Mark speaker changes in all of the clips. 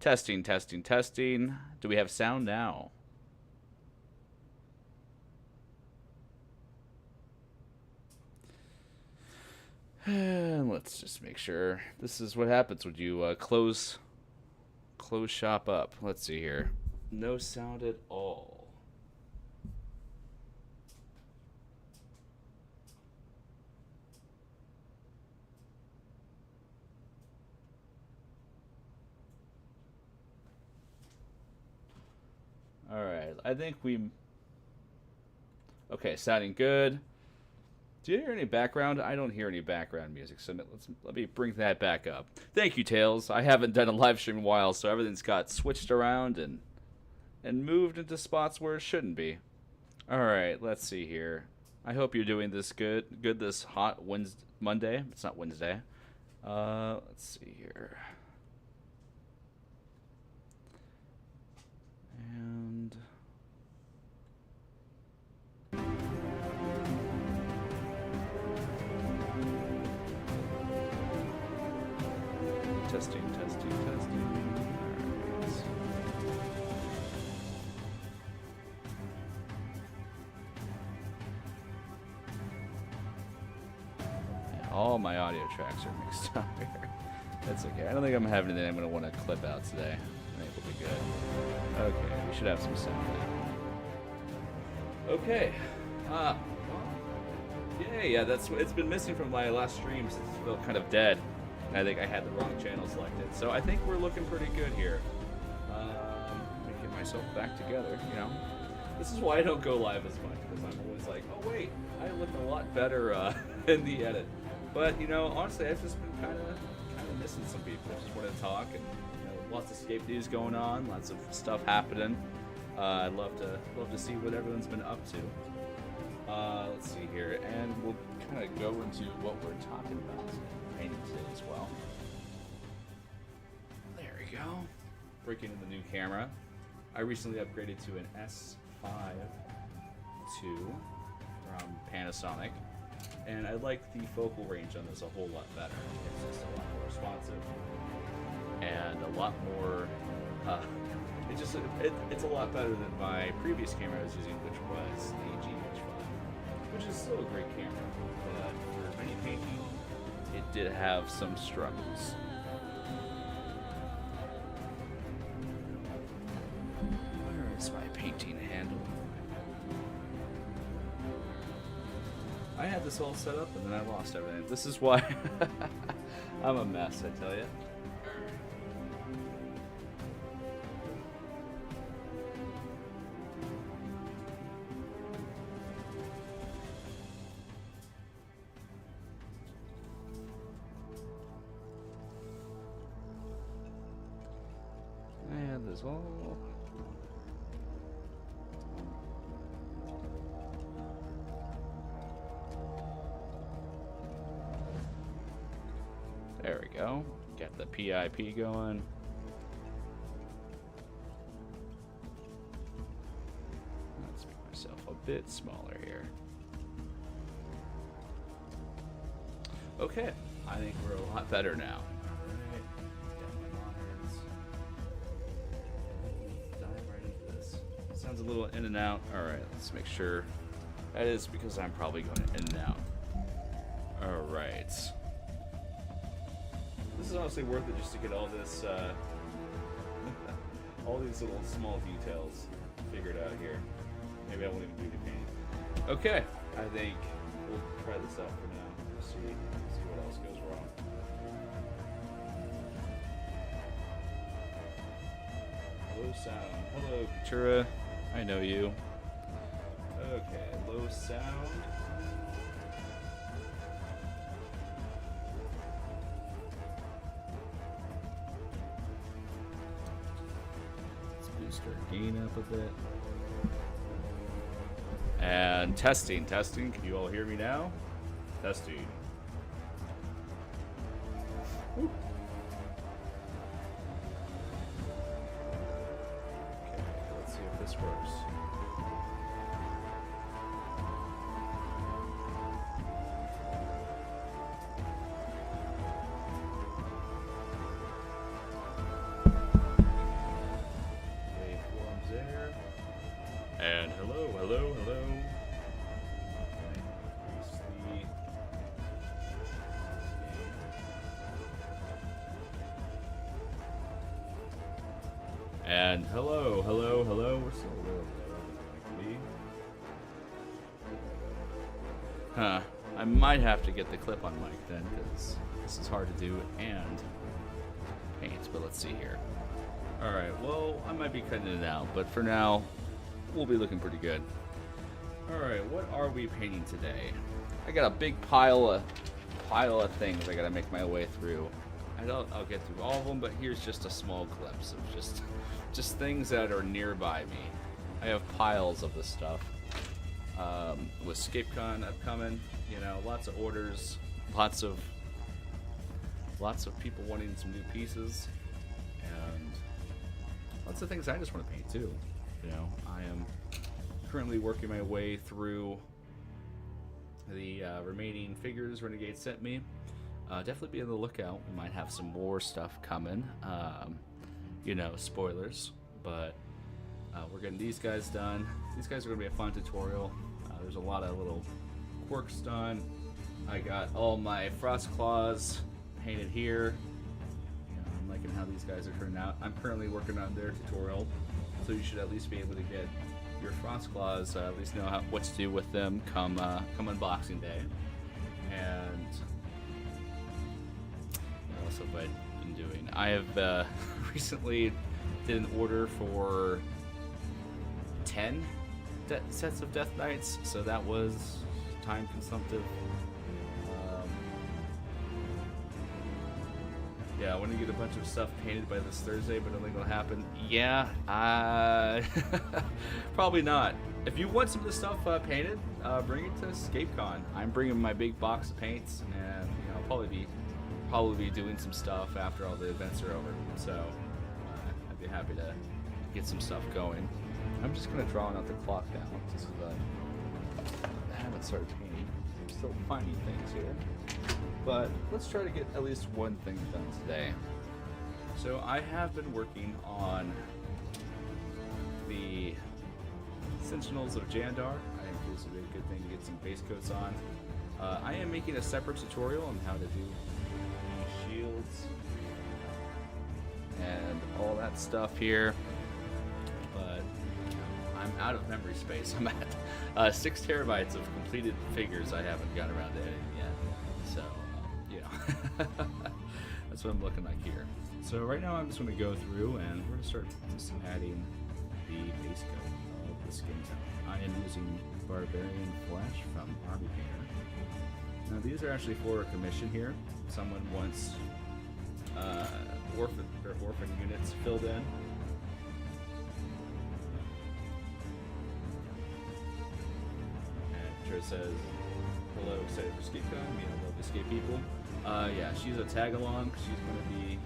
Speaker 1: Testing, testing, testing. Do we have sound now? And let's just make sure. This is what happens when you close shop up. Let's see here. No sound at all. All right. I think we. Okay, sounding good. Do you hear any background? I don't hear any background music, so let me bring that back up. Thank you, Tails. I haven't done a live stream in a while, so everything's got switched around and moved into spots where it shouldn't be. All right, let's see here. I hope you're doing this good this hot Wednesday, Monday. It's not Wednesday. Let's see here. And testing, testing, testing. All my audio tracks are mixed up here. That's okay. I don't think I'm having anything I'm going to want to clip out today. I think we'll be good. Okay, we should have some sound now. Okay. Yeah, it's been missing from my last stream since it felt kind of dead. I think I had the wrong channel selected. So I think we're looking pretty good here. Let me get myself back together, you know. This is why I don't go live as much, because I'm always like, oh wait, I look a lot better in the edit. But, you know, honestly, I've just been kind of missing some people. I just want to talk, and lots of escape news going on, lots of stuff happening. I'd love to see what everyone's been up to. Let's see here, and we'll kind of go into what we're talking about painting today as well. There we go. Breaking in the new camera. I recently upgraded to an S5 II from Panasonic, and I like the focal range on this a whole lot better. It's just a lot more responsive and a lot more. It's a lot better than my previous camera I was using, which was the GH5, which is still a great camera, but for mini painting, it did have some struggles. Where is my painting handle? I had this all set up and then I lost everything. This is why I'm a mess, I tell you. And there's all. There we go. Got the PIP going. Let's make myself a bit smaller here. Okay, I think we're a lot better now. Alright, got my monitors. Dive right into this. Sounds a little in and out. Alright, let's make sure. That is because I'm probably going in and out. Alright. This is honestly worth it just to get all this, all these little small details figured out here. Maybe I won't even do the paint. Okay, I think we'll try this out for now. See what else goes wrong. Low sound. Hello, Katura. I know you. Okay, low sound. Our gain up a bit. And testing. Can you all hear me now? Testing. Woo. Okay, let's see if this works. hello. And hello. We're still a little lower than I can be. I might have to get the clip on mic then, because this is hard to do and paint. But let's see here. All right. Well, I might be cutting it out, but for now, we'll be looking pretty good. All right. What are we painting today? I got a big pile of things I gotta make my way through. I'll get through all of them, but here's just a small glimpse of just things that are nearby me. I have piles of this stuff. With ScapeCon upcoming, you know, lots of orders, lots of people wanting some new pieces, and lots of things I just want to paint too. You know, I am currently working my way through the remaining figures Renegade sent me. Definitely be on the lookout. We might have some more stuff coming. You know, spoilers, but we're getting these guys done. These guys are going to be a fun tutorial. There's a lot of little quirks done. I got all my Frost Claws painted here. I'm liking how these guys are turning out. I'm currently working on their tutorial, so you should at least be able to get your Frost Claws, at least know what to do with them come unboxing day. And what else have I been doing? I have recently did an order for 10 sets of Death Knights, so that was time consumptive. Yeah, I want to get a bunch of stuff painted by this Thursday, but I don't think it'll happen. Yeah, probably not. If you want some of this stuff painted, bring it to ScapeCon. I'm bringing my big box of paints, and you know, I'll probably be doing some stuff after all the events are over. So I'd be happy to get some stuff going. I'm just gonna draw out the clock now, just so that I haven't started painting. I'm still finding things here, but let's try to get at least one thing done today. So I have been working on the Sentinels of Jandar. I think this would be a good thing to get some base coats on. I am making a separate tutorial on how to do shields and all that stuff here, but I'm out of memory space. I'm at 6 terabytes of completed figures I haven't got around to editing yet. So, you know, that's what I'm looking like here. So right now I'm just going to go through and we're going to start just adding the base coat of the skin tone. I am using Barbarian Flesh from Army Painter. Now these are actually for a commission here. Someone wants orphan units filled in. It says, hello, excited for ScapeCon, you know, love to skate people. Yeah, she's a tag-along. She's going to be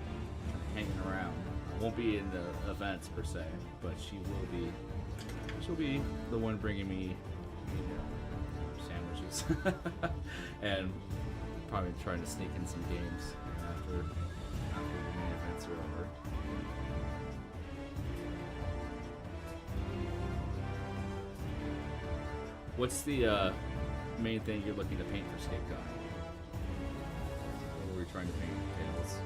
Speaker 1: hanging around. Won't be in the events per se, but she'll be the one bringing me, you know, sandwiches. And probably trying to sneak in some games after the main events are over. What's the main thing you're looking to paint for ScapeCon? What were we trying to paint? Tails?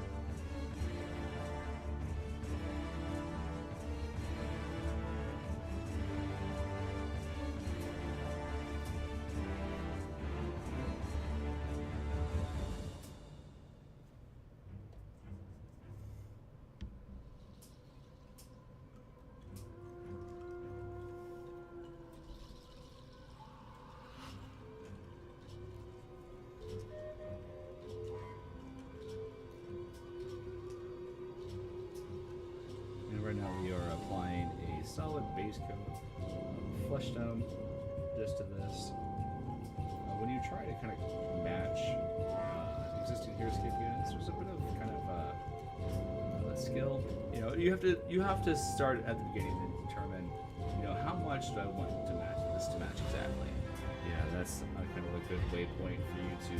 Speaker 1: Right now we are applying a solid base coat, flesh tone, just to this. When you try to kind of match existing HeroScape units, there's a bit of kind of skill. You know, you have to start at the beginning and determine, you know, how much do I want to match this to match exactly. Yeah, that's kind of a good waypoint for you to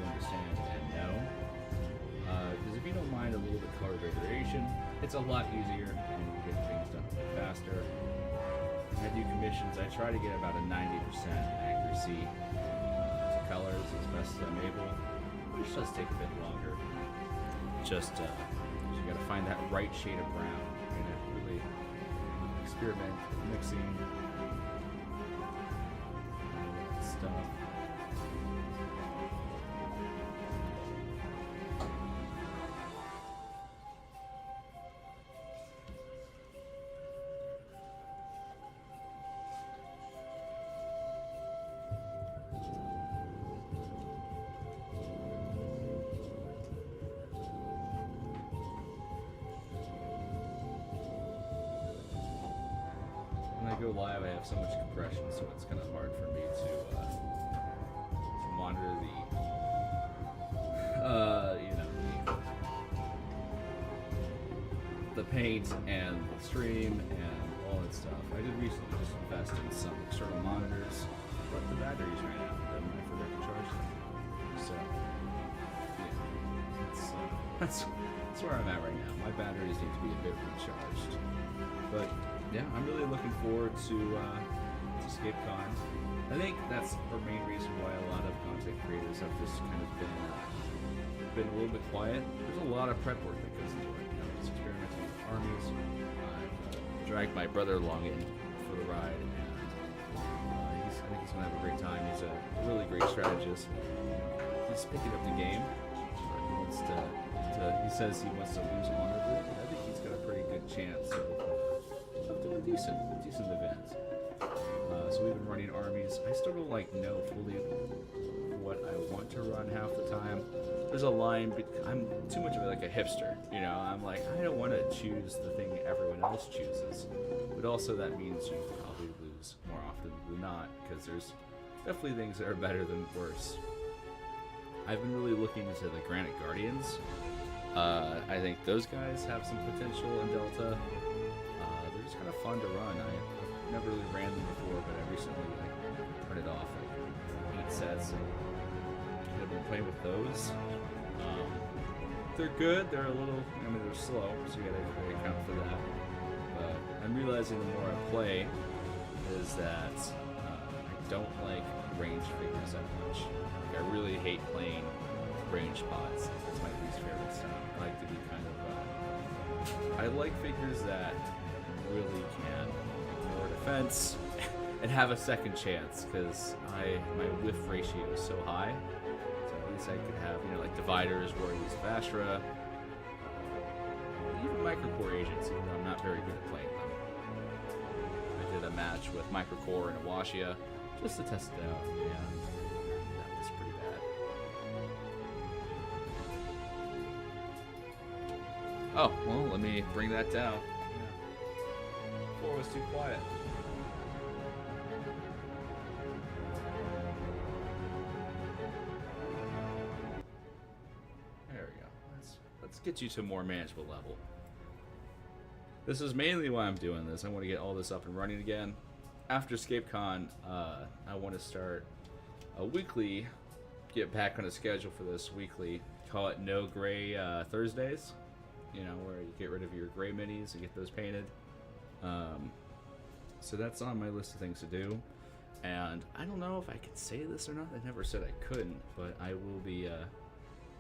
Speaker 1: understand and know. Because if you don't mind a little bit color variation, it's a lot easier and you get things done a bit faster. when I do commissions, I try to get about a 90% accuracy to colors as best as I'm able, which does take a bit longer. Just you got to find that right shade of brown. You're gonna really experiment with mixing stuff. When I go live, I have so much compression, so it's kind of hard for me to monitor the paint and the stream and all that stuff. I did recently just invest in some external monitors, but the batteries ran out and I forgot to charge them. So yeah, that's where I'm at right now. My batteries need to be a bit recharged, but yeah, I'm really looking forward to ScapeCon. I think that's the main reason why a lot of content creators have just kind of been a little bit quiet. There's a lot of prep work that goes into it. You know, just experimenting with armies. I've dragged my brother along in for the ride, and I think he's gonna have a great time. He's a really great strategist. He's picking up the game. He wants to he says he wants to lose honorably, but I think he's got a pretty good chance of doing decent events. So we've been running armies. I still don't know fully what I want to run half the time. There's a line, I'm too much of a hipster, you know. I'm like, I don't want to choose the thing everyone else chooses, but also that means you probably lose more often than not, because there's definitely things that are better than worse. I've been really looking into the Granite Guardians. I think those guys have some potential in Delta. They're just kind of fun to run. I've never really ran them before, but I recently turned it off 8 sets and I've been playing with those. They're good. They're a little, they're slow, so you gotta account for that. But I'm realizing the more I play is that I don't like range figures that much. I really hate playing range pods. It's my least favorite stuff. I like to be kind of I like figures that really can ignore defense and have a second chance, because my whiff ratio is so high. So at least I could have, dividers, warriors of Ashra, even microcore agents, even though I'm not very good at playing them. I did a match with microcore and Awashia just to test it out, and that was pretty bad. Oh, well, let me bring that down. The floor was too quiet. There we go. Let's get you to a more manageable level. This is mainly why I'm doing this. I want to get all this up and running again. After ScapeCon, I want to start a weekly, get back on a schedule for this weekly, call it No Gray Thursdays, where you get rid of your gray minis and get those painted. So that's on my list of things to do. And I don't know if I can say this or not. I never said I couldn't, but I will be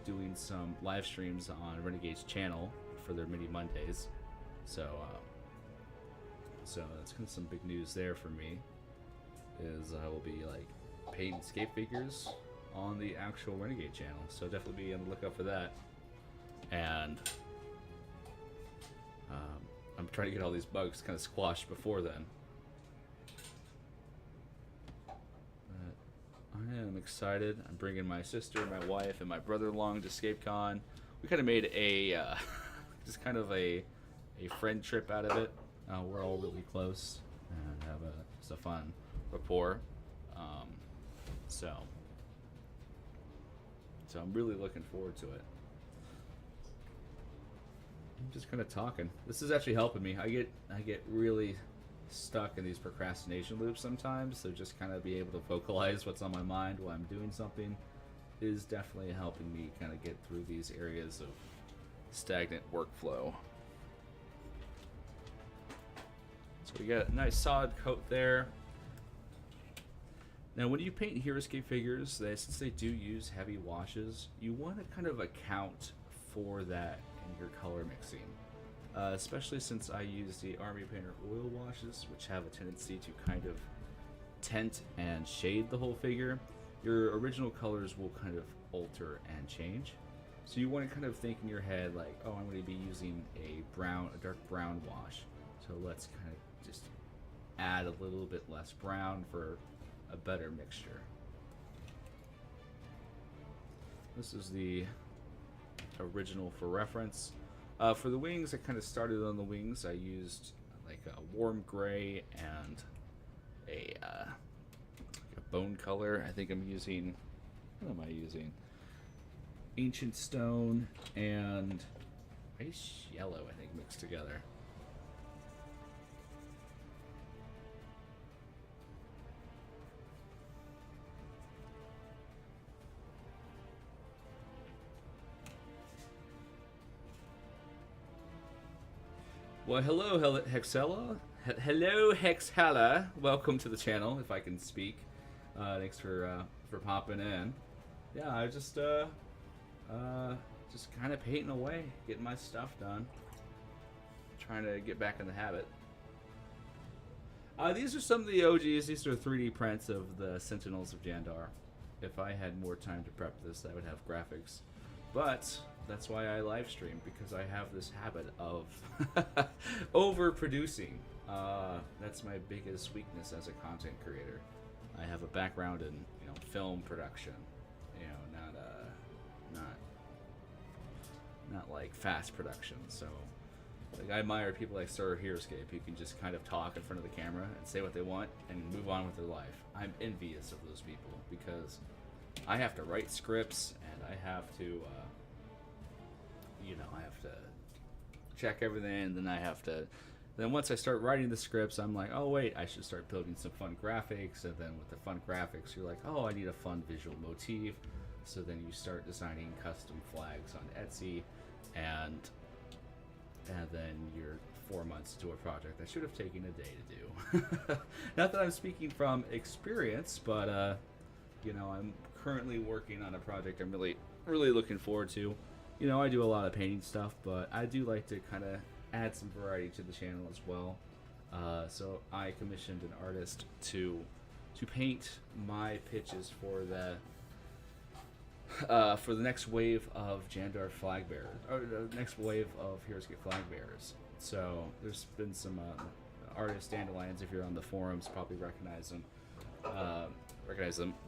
Speaker 1: doing some live streams on Renegade's channel for their Mini Mondays. So that's kind of some big news there for me, is I will be painting escape figures on the actual Renegade channel. So definitely be on the lookout for that. And I'm trying to get all these bugs kind of squashed before then. But I am excited. I'm bringing my sister, my wife, and my brother along to ScapeCon. We kind of made a just kind of a friend trip out of it. We're all really close and have just a fun rapport. So I'm really looking forward to it. I'm just kind of talking. This is actually helping me. I get really stuck in these procrastination loops sometimes, so just kind of be able to vocalize what's on my mind while I'm doing something is definitely helping me kind of get through these areas of stagnant workflow. So we got a nice solid coat there. Now, when you paint HeroScape figures, since they do use heavy washes, you want to kind of account for that in your color mixing. Especially since I use the Army Painter oil washes, which have a tendency to kind of tint and shade the whole figure. Your original colors will kind of alter and change. So you want to kind of think in your head like, oh, I'm going to be using a dark brown wash. So let's kind of just add a little bit less brown for a better mixture. This is the original for reference. For the wings, I kind of started on the wings. I used like a warm gray and a bone color. I think I'm using, what am I using? Ancient stone and ice yellow, I think, mixed together. Well, hello, Hexella. Hello, Hexella. Welcome to the channel, if I can speak. Thanks for popping in. Yeah, I just kind of painting away, getting my stuff done. Trying to get back in the habit. These are some of the OGs. These are 3D prints of the Sentinels of Jandar. If I had more time to prep this, I would have graphics. But that's why I live stream, because I have this habit of overproducing. That's my biggest weakness as a content creator. I have a background in film production, not like fast production. So like, I admire people like Sir HeroScape who can just kind of talk in front of the camera and say what they want and move on with their life. I'm envious of those people because I have to write scripts and I have to I have to check everything, and then once I start writing the scripts, I'm like, oh wait, I should start building some fun graphics, and then with the fun graphics, you're like, oh, I need a fun visual motif, so then you start designing custom flags on Etsy, and then you're 4 months into a project that should have taken a day to do. Not that I'm speaking from experience, but I'm currently working on a project I'm really looking forward to. I do a lot of painting stuff, but I do like to kind of add some variety to the channel as well. So I commissioned an artist to paint my pitches for the next wave of Jandar flag bearers, or the next wave of HeroScape flag bearers. So there's been some artist dandelions, if you're on the forums, probably recognize them.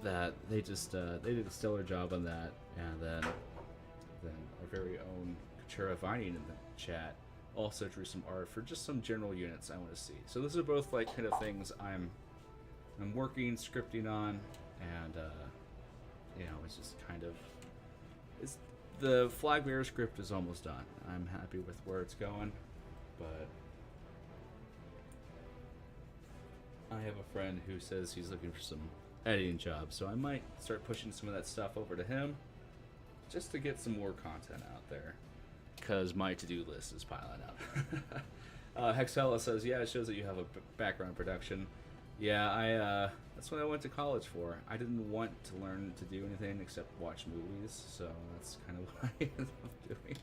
Speaker 1: That they did a stellar job on that, and then our very own Katura Vining in the chat also drew some art for just some general units I want to see. So those are both like kind of things I'm working, scripting on, and it's just kind of, the flag bearer script is almost done. I'm happy with where it's going, but I have a friend who says he's looking for some editing jobs, so I might start pushing some of that stuff over to him just to get some more content out there, because my to-do list is piling up. Hexella says, yeah, it shows that you have a background in production. Yeah, that's what I went to college for. I didn't want to learn to do anything except watch movies, so that's kind of what I ended up doing.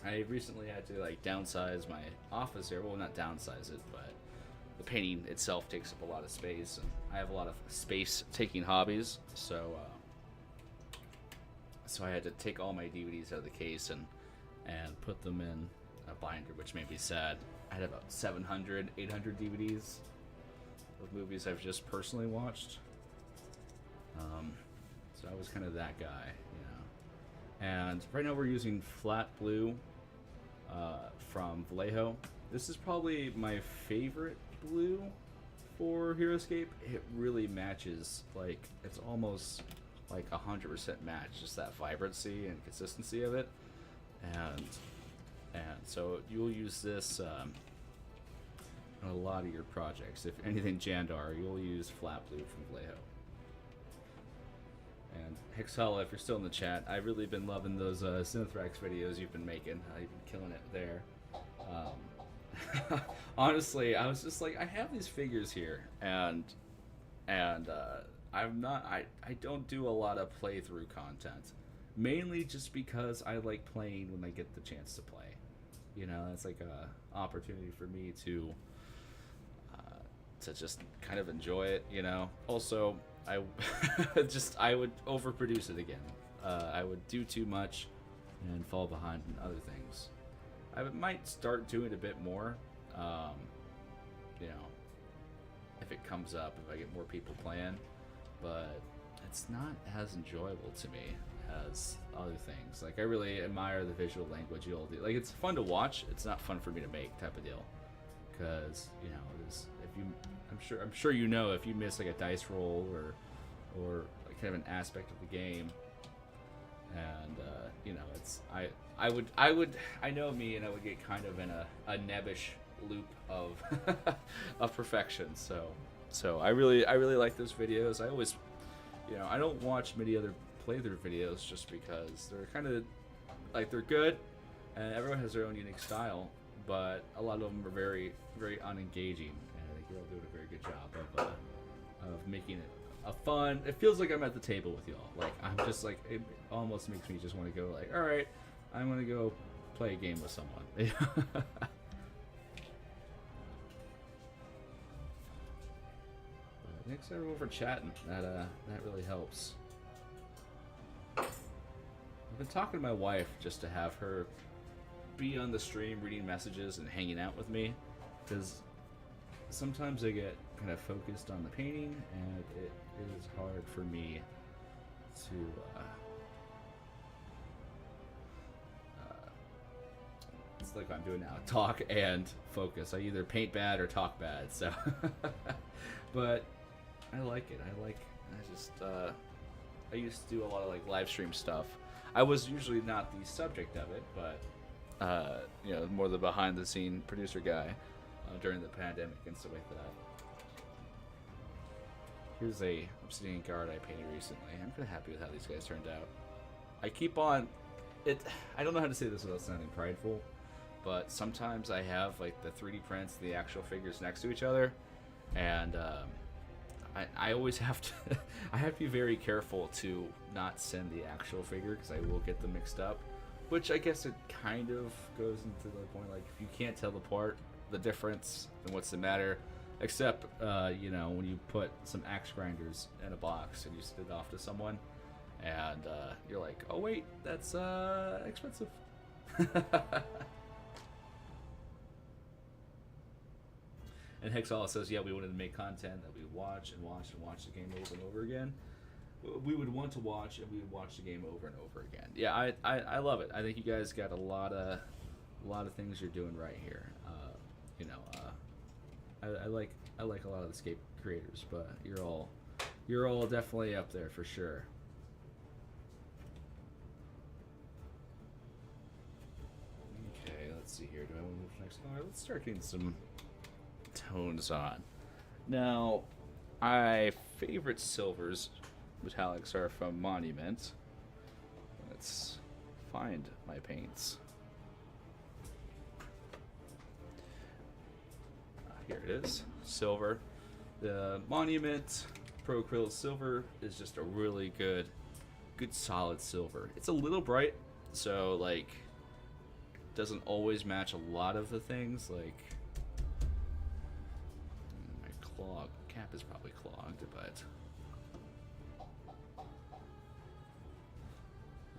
Speaker 1: I recently had to downsize my office here. Well, not downsize it, but the painting itself takes up a lot of space, and I have a lot of space-taking hobbies, so I had to take all my DVDs out of the case and put them in a binder, which made me sad. I had about 700, 800 DVDs of movies I've just personally watched. So I was kind of that guy, And right now we're using flat blue from Vallejo. This is probably my favorite blue for HeroScape. It really matches, it's almost like 100% match, just that vibrancy and consistency of it, and so you'll use this on a lot of your projects. If anything Jandar, you'll use flat blue from Vallejo. And Hexella, if you're still in the chat, I've really been loving those Synthrax videos you've been making. You've been killing it there. Honestly, I was just like, I have these figures here, and I'm not. I don't do a lot of playthrough content, mainly just because I like playing when I get the chance to play. You know, it's like a opportunity for me to just kind of enjoy it. You know. Also, I I would overproduce it again. I would do too much and fall behind in other things. I might start doing a bit more. Um, you know, if it comes up, if I get more people playing, but it's not as enjoyable to me as other things. Like I really admire the visual language you'll do. Like it's fun to watch. It's not fun for me to make type of deal. Because you know, if you, I'm sure you know if you miss like a dice roll or like kind of an aspect of the game, and you know, it's I know me, and I would get kind of in a nebbish loop of of perfection. So I really like those videos. I always, you know, I don't watch many other playthrough videos just because they're kind of like they're good, and everyone has their own unique style, but a lot of them are very unengaging, and I think you're all doing a very good job of making it a fun. It feels like I'm at the table with y'all. Like I'm just like it almost makes me just want to go like, all right, I'm gonna go play a game with someone. Thanks everyone for chatting. That really helps. I've been talking to my wife just to have her be on the stream reading messages and hanging out with me, because sometimes I get kind of focused on the painting and it is hard for me to it's like I'm doing now, talk and focus. I either paint bad or talk bad, so but I like it. I used to do a lot of like live stream stuff. I was usually not the subject of it, but you know, more the behind the scene producer guy during the pandemic and stuff like that. Here's a obsidian guard I painted recently. I'm kind of happy with how these guys turned out. I keep on it. I don't know how to say this without sounding prideful, but sometimes I have like the 3D prints, the actual figures next to each other, and I always have to I have to be very careful to not send the actual figure because I will get them mixed up, which I guess it kind of goes into the point like if you can't tell the difference, then what's the matter? Except you know, when you put some axe grinders in a box and you send it off to someone and you're like, oh wait, that's expensive. And Hexala says, yeah, we wanted to make content that we would watch and watch and watch the game over and over again. We would want to watch and we would watch the game over and over again. Yeah, I love it. I think you guys got a lot of things you're doing right here. You know, I like a lot of the Escape creators, but you're all definitely up there for sure. Okay, let's see here. Do I want to move to the next color? Let's start getting some tones on. Now, my favorite silvers metallics are from Monument. Let's find my paints. Here it is, silver. The Monument Pro Acrylic Silver is just a really good solid silver. It's a little bright, so like doesn't always match a lot of the things. Like my cap is probably clogged, but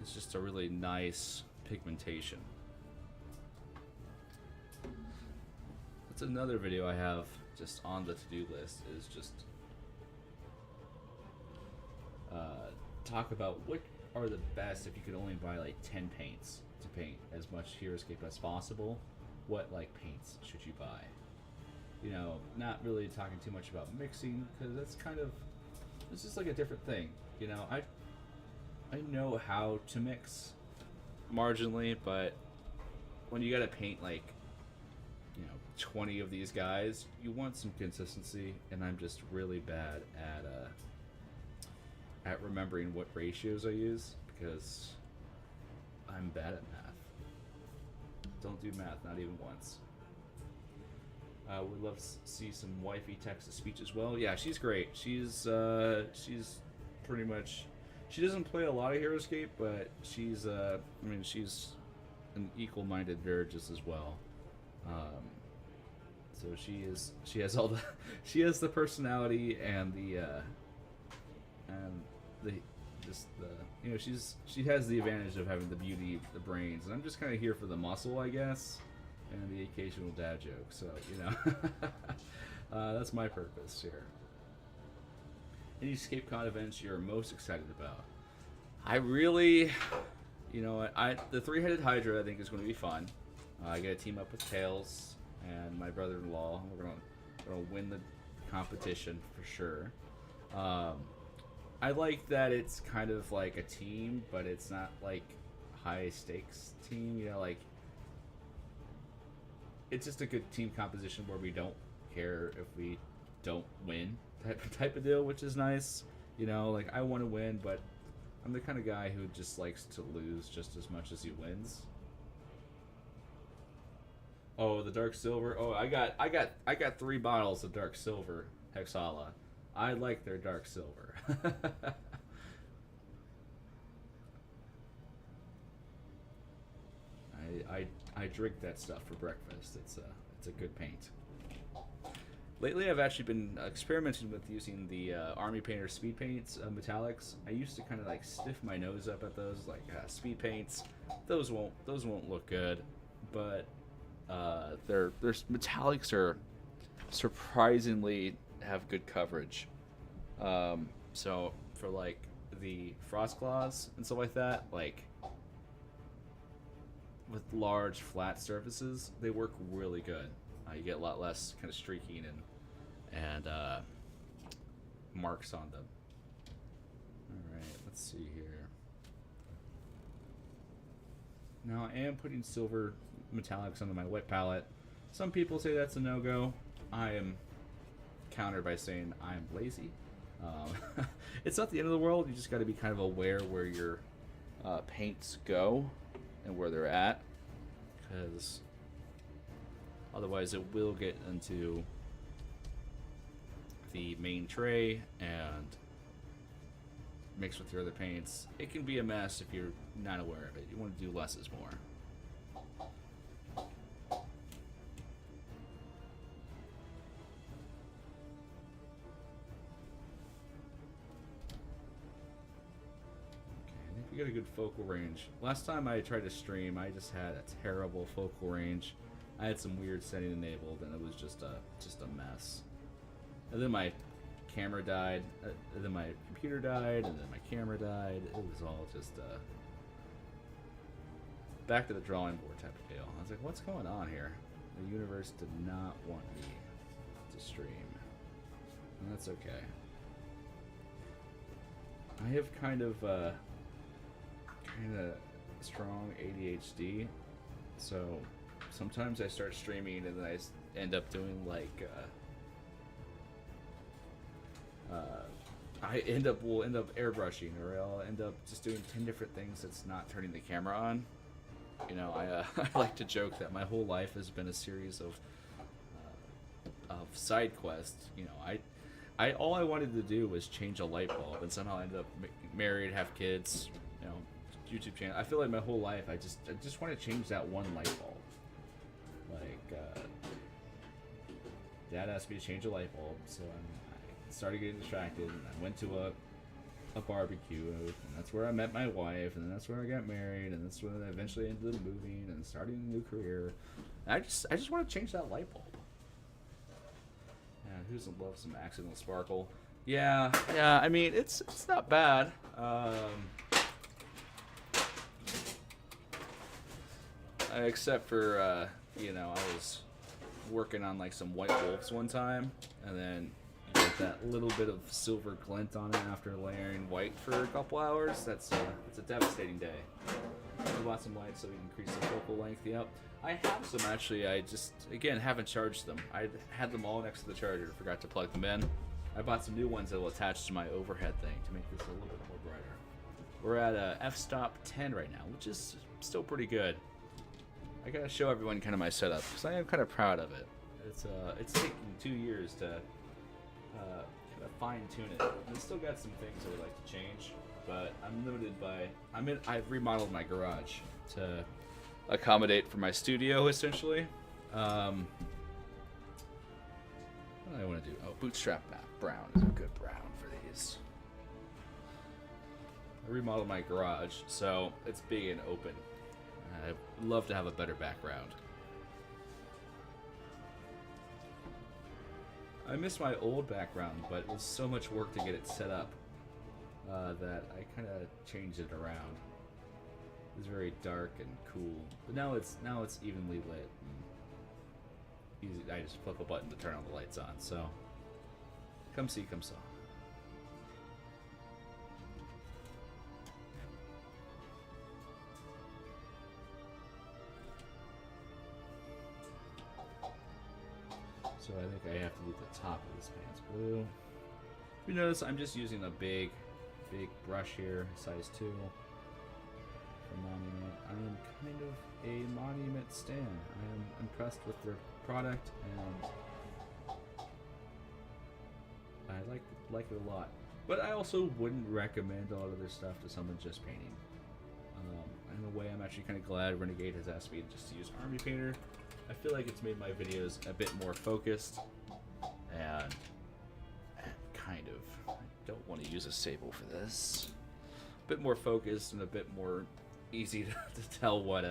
Speaker 1: it's just a really nice pigmentation. That's another video I have just on the to-do list, is just talk about what are the best, if you could only buy like 10 paints to paint as much Heroescape as possible, what like paints should you buy? You know, not really talking too much about mixing, because that's kind of, it's just like a different thing. You know, I know how to mix marginally, but when you gotta paint like, you know, 20 of these guys, you want some consistency, and I'm just really bad at remembering what ratios I use, because I'm bad at math. Don't do math, not even once. Would love to see some wifey text to speech as well. Yeah, she's great. She's pretty much. She doesn't play a lot of HeroScape, but she's I mean she's an equal-minded Verigis as well. Um, so she is. She has all the. She has the personality and the just the she has the advantage of having the beauty, the brains, and I'm just kind of here for the muscle, I guess, and the occasional dad joke. So that's my purpose here. Any escape con events you're most excited about? I really, the three-headed Hydra I think is going to be fun. I got to team up with Tails and my brother-in-law. We're gonna win the competition for sure. I like that it's kind of like a team, but it's not like high stakes team. Like it's just a good team composition where we don't care if we don't win type of deal, which is nice. Like I want to win, but I'm the kind of guy who just likes to lose just as much as he wins. Oh, the Dark Silver. Oh, I got 3 bottles of Dark Silver Hexala. I like their Dark Silver. I drink that stuff for breakfast. It's a good paint. Lately, I've actually been experimenting with using the Army Painter Speed Paints metallics. I used to kind of like stiff my nose up at those speed paints. Those won't look good, but their metallics are surprisingly have good coverage. So for like the Frost Claws and stuff like that, like with large flat surfaces, they work really good. You get a lot less kind of streaking and marks on them. All right, let's see here. Now I am putting silver metallics onto my wet palette. Some people say that's a no-go. I am countered by saying I'm lazy. It's not the end of the world. You just got to be kind of aware where your paints go and where they're at, because otherwise it will get into the main tray and mix with your other paints. It can be a mess if you're not aware of it. You want to do less is more. Get a good focal range. Last time I tried to stream, I just had a terrible focal range. I had some weird setting enabled, and it was just a mess. And then my camera died. And then my computer died, and then my camera died. It was all just back to the drawing board type of deal. I was like, what's going on here? The universe did not want me to stream, and that's okay. I have kind of strong ADHD, so sometimes I start streaming and then I end up doing like we'll end up airbrushing, or I'll end up just doing 10 different things that's not turning the camera on. I like to joke that my whole life has been a series of side quests. I all I wanted to do was change a light bulb, and somehow I ended up married, have kids, YouTube channel. I feel like my whole life I just want to change that one light bulb. Like Dad asked me to change a light bulb, so I started getting distracted, and I went to a barbecue, and that's where I met my wife, and then that's where I got married, and that's when I eventually ended up moving and starting a new career. And I just want to change that light bulb. Yeah, who doesn't love some accidental sparkle? Yeah. I mean, it's not bad. Except for, I was working on like some white wolves one time, and then you get that little bit of silver glint on it after layering white for a couple hours. It's a devastating day. I bought some white so we can increase the focal length. Yep. I have some actually. I just, again, haven't charged them. I had them all next to the charger. Forgot to plug them in. I bought some new ones that will attach to my overhead thing to make this a little bit more brighter. We're at a f-stop 10 right now, which is still pretty good. I gotta show everyone kind of my setup, because I am kind of proud of it. It's taking 2 years to kind of fine tune it. And it's still got some things I would like to change, but I'm limited by I've remodeled my garage to accommodate for my studio essentially. What do I want to do? Oh, bootstrap brown is a good brown for these. I remodeled my garage, so it's big and open. I'd love to have a better background. I miss my old background, but it was so much work to get it set up that I kind of changed it around. It was very dark and cool, but now it's evenly lit. And easy. I just flip a button to turn all the lights on. So, come see, come saw. So I think I have to do the top of this pants blue. If you notice, I'm just using a big brush here, size 2. For Monument. I am kind of a Monument stan. I am impressed with their product, and I like it a lot. But I also wouldn't recommend a lot of their stuff to someone just painting. In a way, I'm actually kind of glad Renegade has asked me just to use Army Painter. I feel like it's made my videos a bit more focused, and kind of, I don't want to use a sable for this. A bit more focused and a bit more easy to tell what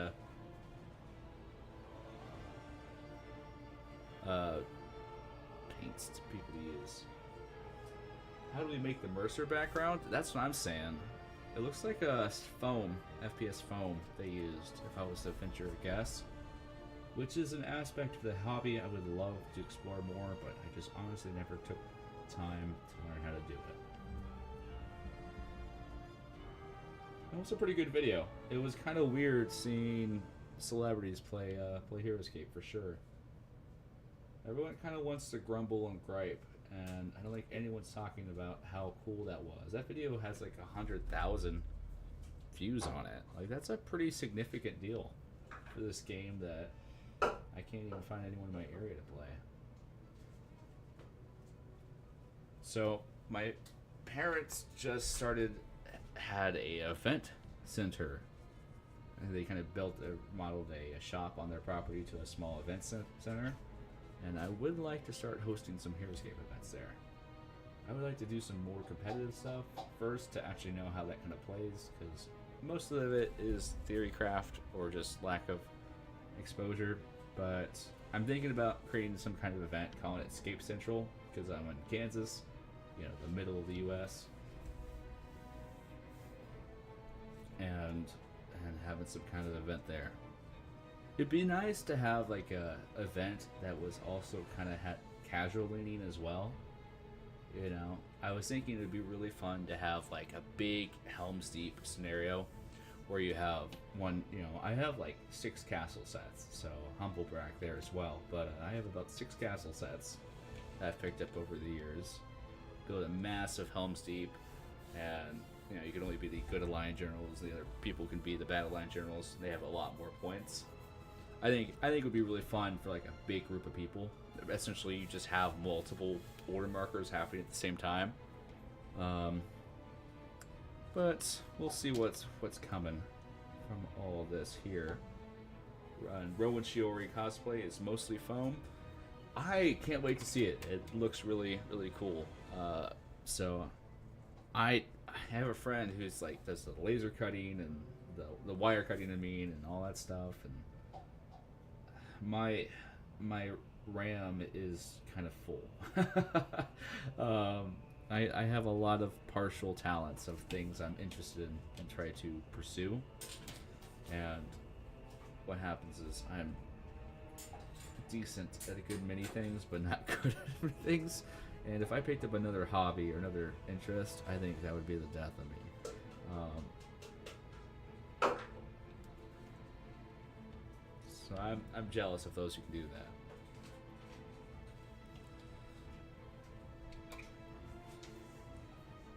Speaker 1: paints people use. How do we make the Mercer background? That's what I'm saying. It looks like a foam, FPS foam they used, if I was to venture a guess. Which is an aspect of the hobby I would love to explore more, but I just honestly never took time to learn how to do it. It was a pretty good video. It was kind of weird seeing celebrities play HeroScape for sure. Everyone kind of wants to grumble and gripe, and I don't think anyone's talking about how cool that was. That video has like 100,000 views on it. Like, that's a pretty significant deal for this game that I can't even find anyone in my area to play. So my parents just had a event center. And they kind of modeled a shop on their property to a small event center. And I would like to start hosting some HeroScape events there. I would like to do some more competitive stuff first to actually know how that kind of plays, because most of it is theory craft or just lack of exposure. But I'm thinking about creating some kind of event, calling it Scape Central, because I'm in Kansas, the middle of the U.S. And having some kind of event there. It'd be nice to have like a event that was also kind of casual leaning as well. I was thinking it'd be really fun to have like a big Helm's Deep scenario where you have one, I have like 6 castle sets, so humble brag there as well, but I have about 6 castle sets that I've picked up over the years. Build a massive Helm's Deep, and you can only be the good Alliance generals, the other people can be the bad Alliance generals. They have a lot more points. I think it would be really fun for like a big group of people. Essentially, you just have multiple order markers happening at the same time. But we'll see what's coming from all this here. Rowan Shiori cosplay is mostly foam. I can't wait to see it. It looks really, really cool. So I have a friend who's like does the laser cutting and the wire cutting and all that stuff, and my RAM is kind of full. I have a lot of partial talents of things I'm interested in and try to pursue, and what happens is I'm decent at a good many things, but not good at things. And if I picked up another hobby or another interest, I think that would be the death of me. So I'm jealous of those who can do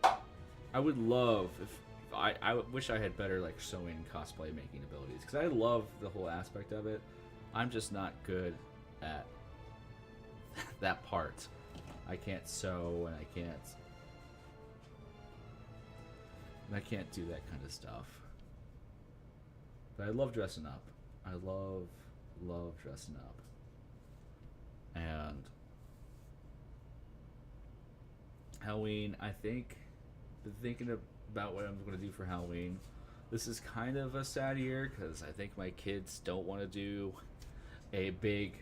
Speaker 1: that. I would love if I wish I had better like sewing cosplay making abilities, because I love the whole aspect of it. I'm just not good at that part. I can't sew, and I can't do that kind of stuff. But I love dressing up. I love dressing up. And Halloween, I think, been thinking about what I'm going to do for Halloween. This is kind of a sad year because I think my kids don't want to do a big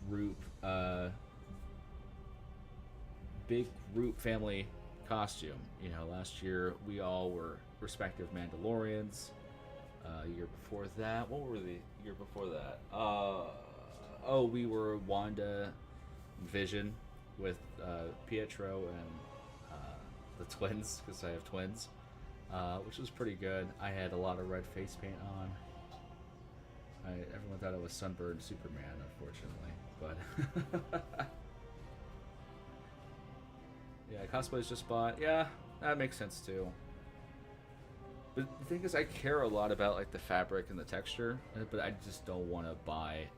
Speaker 1: group family costume. You know, last year we all were respective Mandalorians. Year before that, what were the year before that? We were Wanda, Vision, with Pietro and the twins, because I have twins, which was pretty good. I had a lot of red face paint on. Everyone thought I was Sunburned Superman, unfortunately, but yeah, cosplays just bought. Yeah, that makes sense too. But the thing is, I care a lot about like the fabric and the texture, but I just don't want to buy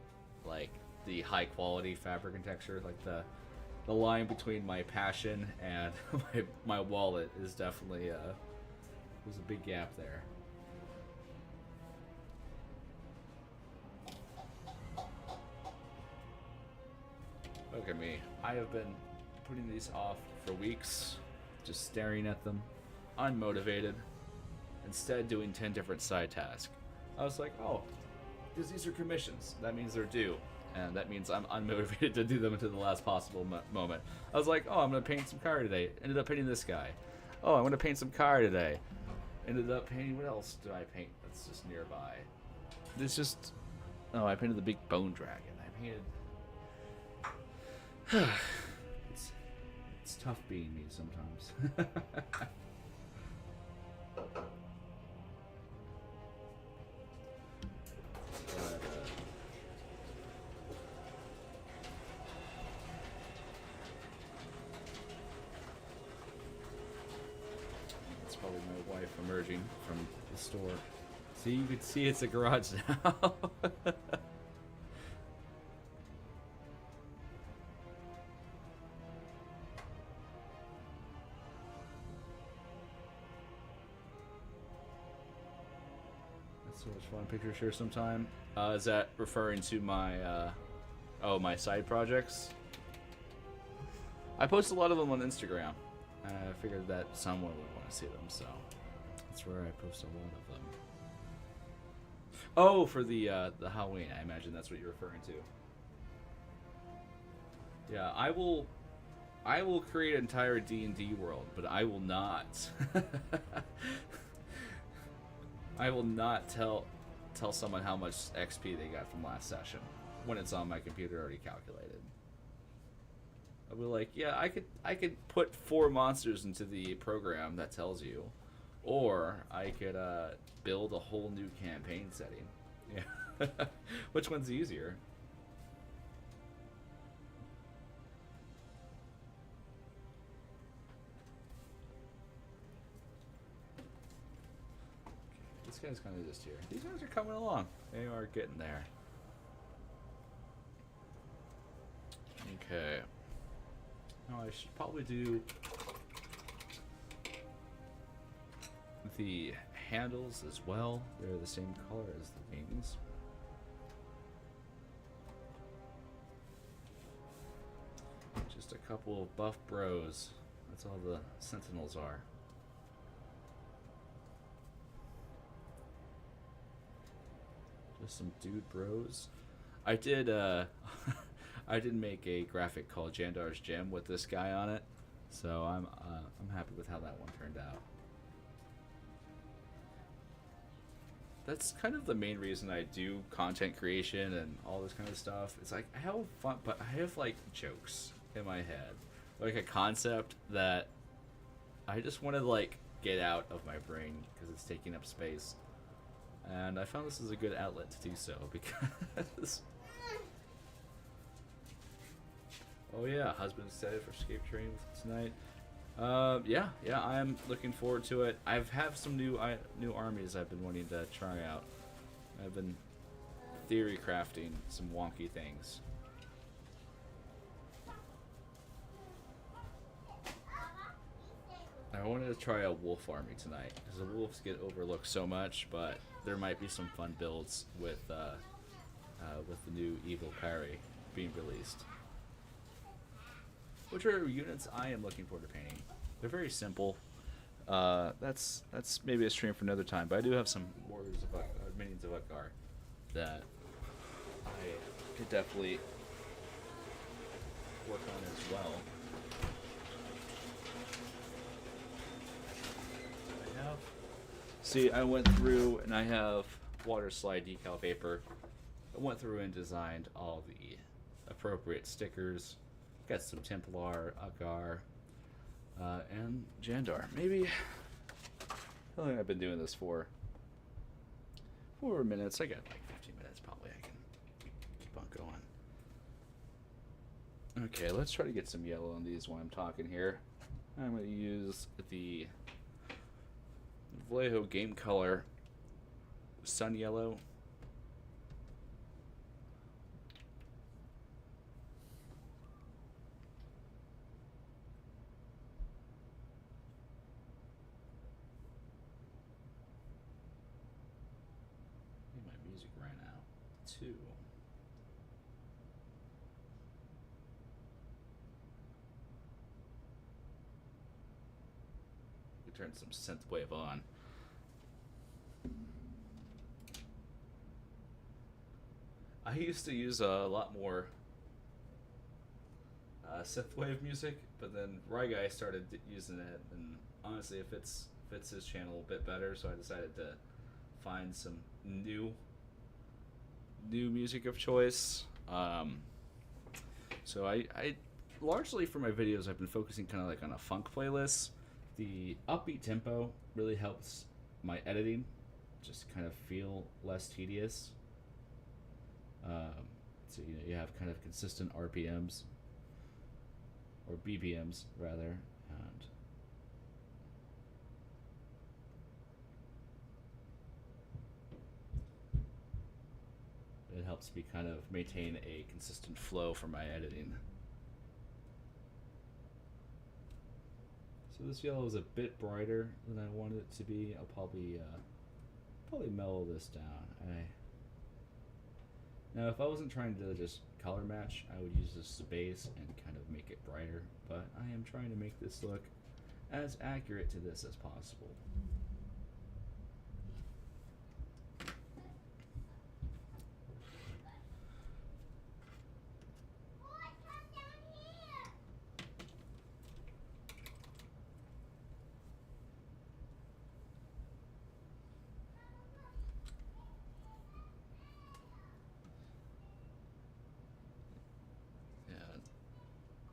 Speaker 1: like the high quality fabric and texture. Like the line between my passion and my wallet is definitely there's a big gap there. Look at me. I have been putting these off for weeks, just staring at them, unmotivated. Instead, doing 10 different side tasks. I was like, oh, because these are commissions. That means they're due. And that means I'm unmotivated to do them until the last possible moment. I was like, oh, I'm going to paint some car today. Ended up painting this guy. Oh, I'm going to paint some car today. Ended up painting, what else did I paint that's just nearby? It's just, oh, I painted the big bone dragon. I painted, it's tough being me sometimes. That's probably my wife emerging from the store. See, you can see it's a garage now. So much fun. Picture share sometime. Is that referring to my my side projects? I post a lot of them on Instagram. I figured that someone would want to see them, so that's where I post a lot of them. Oh, for the Halloween, I imagine that's what you're referring to. Yeah, I will create an entire D&D world, but I will not I will not tell someone how much XP they got from last session when it's on my computer already calculated. I'll be like, yeah, I could put 4 monsters into the program that tells you, or I could build a whole new campaign setting. Yeah, which one's easier? This guy's kind of just here. These guys are coming along. They are getting there. Okay. Now I should probably do the handles as well. They're the same color as the wings. Just a couple of buff bros. That's all the Sentinels are. Just some dude bros. I did I did make a graphic called Jandar's Gem with this guy on it, so I'm happy with how that one turned out. That's kind of the main reason I do content creation and all this kind of stuff. It's like I have fun, but I have like jokes in my head, like a concept that I just want to like get out of my brain because it's taking up space. And I found this is a good outlet to do so because oh yeah, husband excited for escape training tonight. Yeah, I'm looking forward to it. I have some new armies I've been wanting to try out. I've been theory crafting some wonky things. I wanted to try a wolf army tonight because the wolves get overlooked so much, but there might be some fun builds with the new evil parry being released. Which are units I am looking forward to painting. They're very simple. That's maybe a stream for another time, but I do have some warriors of minions of Utgar that I could definitely work on as well. See, I went through and I have water slide decal paper. I went through and designed all the appropriate stickers. Got some Templar, Utgar, and Jandar. Maybe, how long have I been doing this for? 4 minutes. I got like 15 minutes probably. I can keep on going. Okay, let's try to get some yellow on these while I'm talking here. I'm going to use the Vallejo Game Color Sun Yellow. My music ran out too. We turn some synthwave on. I used to use a lot more synthwave music, but then Guy started using it, and honestly, it fits his channel a bit better. So I decided to find some new music of choice. So I largely for my videos I've been focusing kind of like on a funk playlist. The upbeat tempo really helps my editing just kind of feel less tedious. So you have kind of consistent RPMs or BPMs rather, and it helps me kind of maintain a consistent flow for my editing. So this yellow is a bit brighter than I wanted it to be. I'll probably mellow this down. Now, if I wasn't trying to just color match, I would use this as a base and kind of make it brighter, but I am trying to make this look as accurate to this as possible.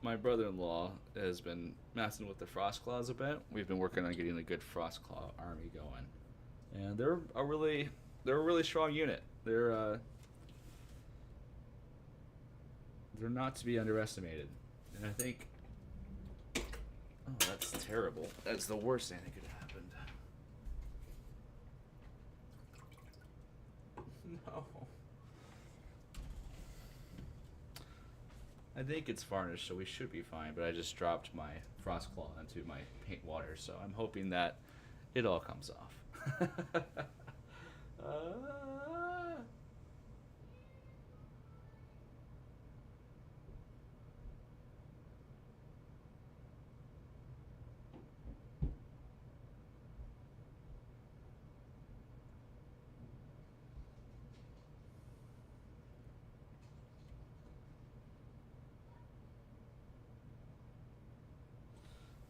Speaker 1: My brother-in-law has been messing with the Frostclaws a bit. We've been working on getting a good Frostclaw army going, and they're a really strong unit. They're not to be underestimated, and I think, oh, that's terrible. That's the worst thing that could have happened. No. I think it's varnished, so we should be fine, but I just dropped my Frostclaw into my paint water, so I'm hoping that it all comes off.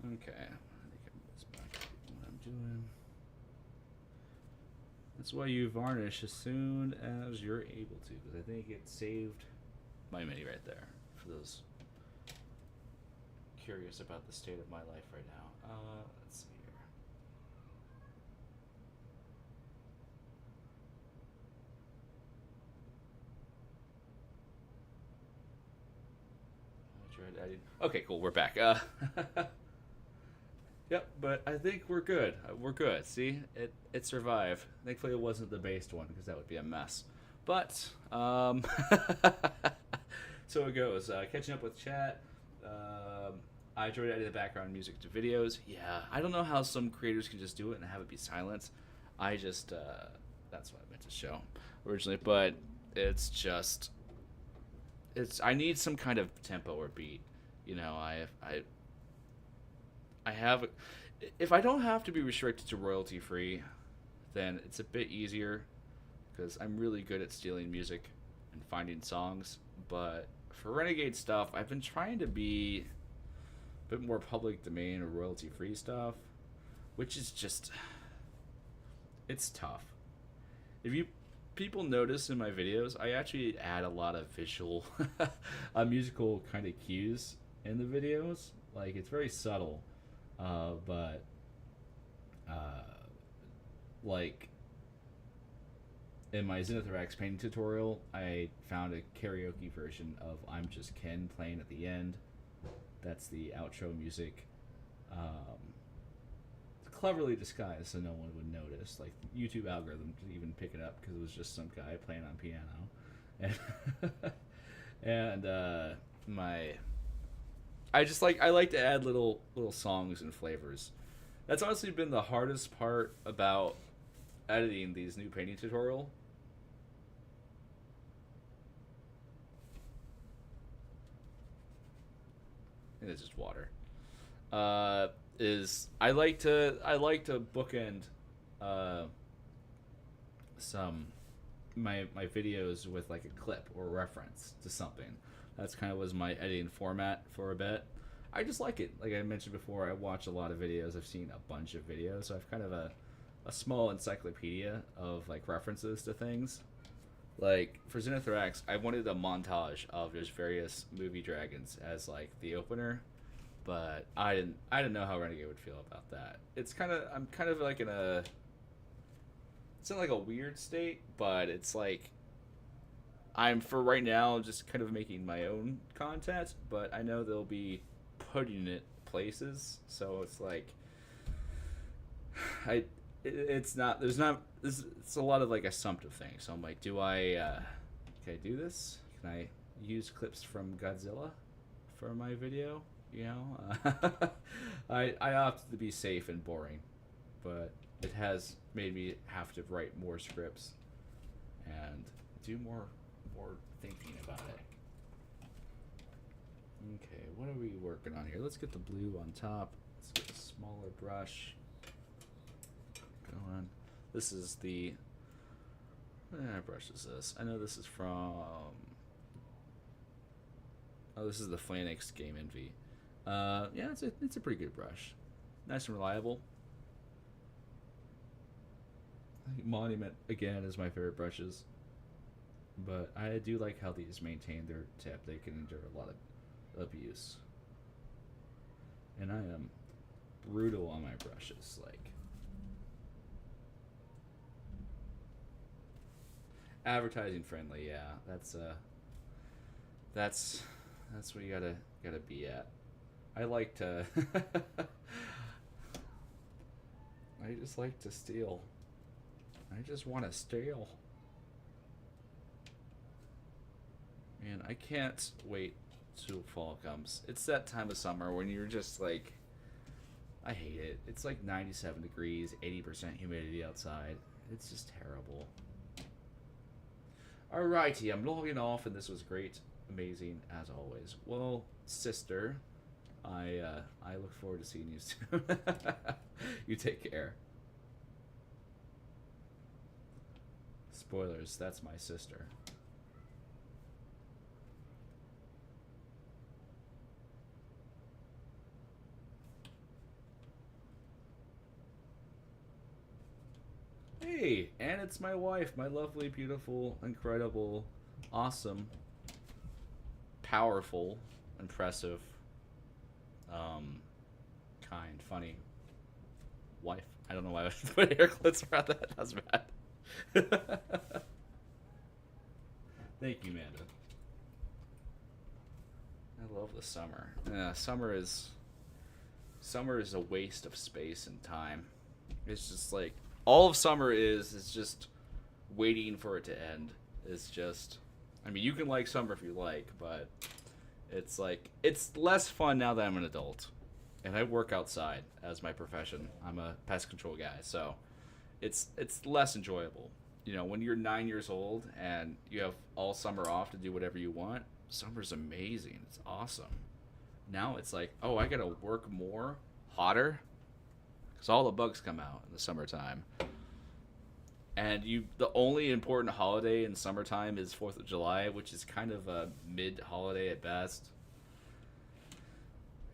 Speaker 1: Okay, I think I move this back to what I'm doing. That's why you varnish as soon as you're able to, because I think it saved my mini right there for those curious about the state of my life right now. Let's see here. I tried adding. Okay, cool. We're back. Yep, but I think we're good. We're good. See, it survived. Thankfully, it wasn't the based one because that would be a mess. But so it goes. Catching up with chat. I enjoyed adding the background music to videos. Yeah, I don't know how some creators can just do it and have it be silent. I just that's what I meant to show originally, but it's just I need some kind of tempo or beat. You know, I have if I don't have to be restricted to royalty free, then it's a bit easier because I'm really good at stealing music and finding songs. But for Renegade stuff, I've been trying to be a bit more public domain or royalty free stuff, which is just it's tough. If you people notice in my videos, I actually add a lot of visual, musical kind of cues in the videos. Like it's very subtle, but uh, like in my Zenithrax painting tutorial, I found a karaoke version of "I'm Just Ken" playing at the end. That's the outro music. Um, Cleverly disguised so no one would notice. Like YouTube algorithm didn't even pick it up because it was just some guy playing on piano, and my I like to add little songs and flavors. That's honestly been the hardest part about editing these new painting tutorial. And it's just water. Is I like to bookend uh, some my videos with like a clip or reference to something. That's kind of was my editing format for a bit. I just like it. Like I mentioned before, I watch a lot of videos. I've seen a bunch of videos, so I've kind of a small encyclopedia of like references to things. Like for Zenithrax, I wanted a montage of just various movie dragons as like the opener, but I didn't know how Renegade would feel about that. I'm kind of like in a it's not like a weird state, but it's like I'm for right now just kind of making my own content, but I know they'll be putting it places, so it's like it's not there's not this it's a lot of like assumptive things. So I'm like, do I can I do this? Can I use clips from Godzilla for my video? You know, I opted to be safe and boring, but it has made me have to write more scripts and do more thinking about it. Okay, what are we working on here? Let's get the blue on top. Let's get a smaller brush. Go on. This is the brush is this? I know this is from. Oh, this is the Flanix Game Envy. Yeah, it's a pretty good brush. Nice and reliable. I think Monument, again, is my favorite brushes. But I do like how these maintain their tip. They can endure a lot of abuse. And I am brutal on my brushes. Like, advertising friendly, yeah. That's what you gotta be at. I like to I just like to steal. I just want to steal. Man, I can't wait till fall comes. It's that time of summer when you're just like I hate it. It's like 97 degrees, 80% humidity outside. It's just terrible. Alrighty, I'm logging off and this was great. Amazing as always. Well, sister, I look forward to seeing you soon. You take care. Spoilers, that's my sister. Hey, and it's my wife, my lovely, beautiful, incredible, awesome, powerful, impressive, kind, funny wife. I don't know why I put hair clips around that. That was bad. Thank you, Amanda. I love the summer. Yeah, summer is a waste of space and time. It's just like all of summer is just waiting for it to end. It's just, I mean, you can like summer if you like, but It's like it's less fun now that I'm an adult, and I work outside as my profession. I'm a pest control guy, so it's less enjoyable. You know, when you're 9 years old and you have all summer off to do whatever you want, summer's amazing. It's awesome. Now it's like, oh, I gotta work more, hotter, because all the bugs come out in the summertime. And the only important holiday in summertime is Fourth of July, which is kind of a mid holiday at best.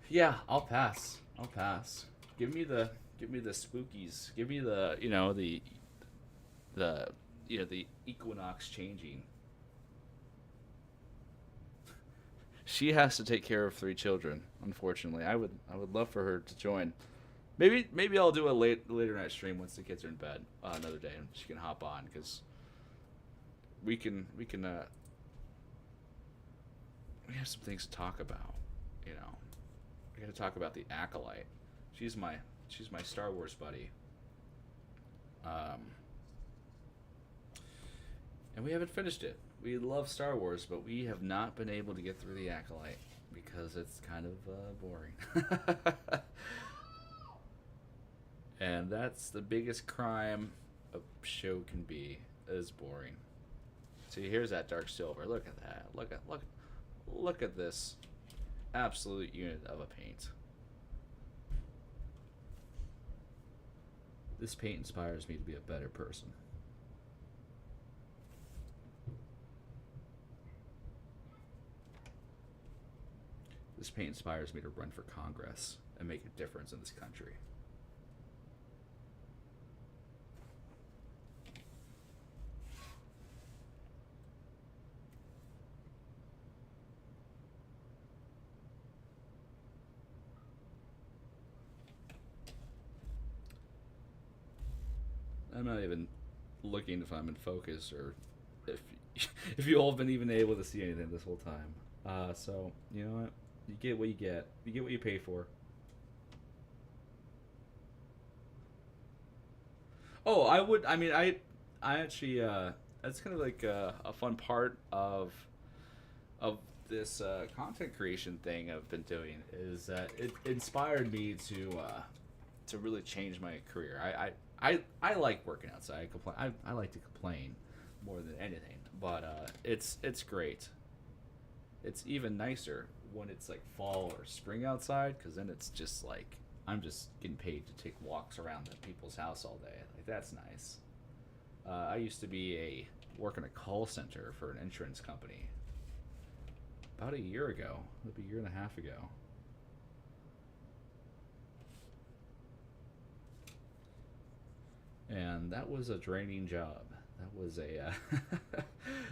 Speaker 1: Yeah, I'll pass. I'll pass. Give me the spookies. Give me the equinox changing. She has to take care of 3 children. Unfortunately, I would love for her to join. Maybe I'll do a later night stream once the kids are in bed another day, and she can hop on because we have some things to talk about. You know, we got to talk about the acolyte. She's my Star Wars buddy. Um, and we haven't finished it. We love Star Wars, but we have not been able to get through the acolyte because it's kind of boring. And that's the biggest crime a show can be, is boring. See, here's that dark silver. Look at that. Look at this absolute unit of a paint. This paint inspires me to be a better person. This paint inspires me to run for Congress and make a difference in this country. I'm not even looking if I'm in focus or if if you all have been even able to see anything this whole time. So you know what? You get what you get. You get what you pay for. Oh, I would. I mean, I actually. That's kind of like a fun part of this content creation thing I've been doing is that it inspired me to really change my career. I like working outside. I like to complain more than anything, but it's great. It's even nicer when it's like fall or spring outside, because then it's just like I'm just getting paid to take walks around the people's house all day. Like that's nice. I used to work in a call center for an insurance company about a year ago, maybe a year and a half ago. And that was a draining job. That was a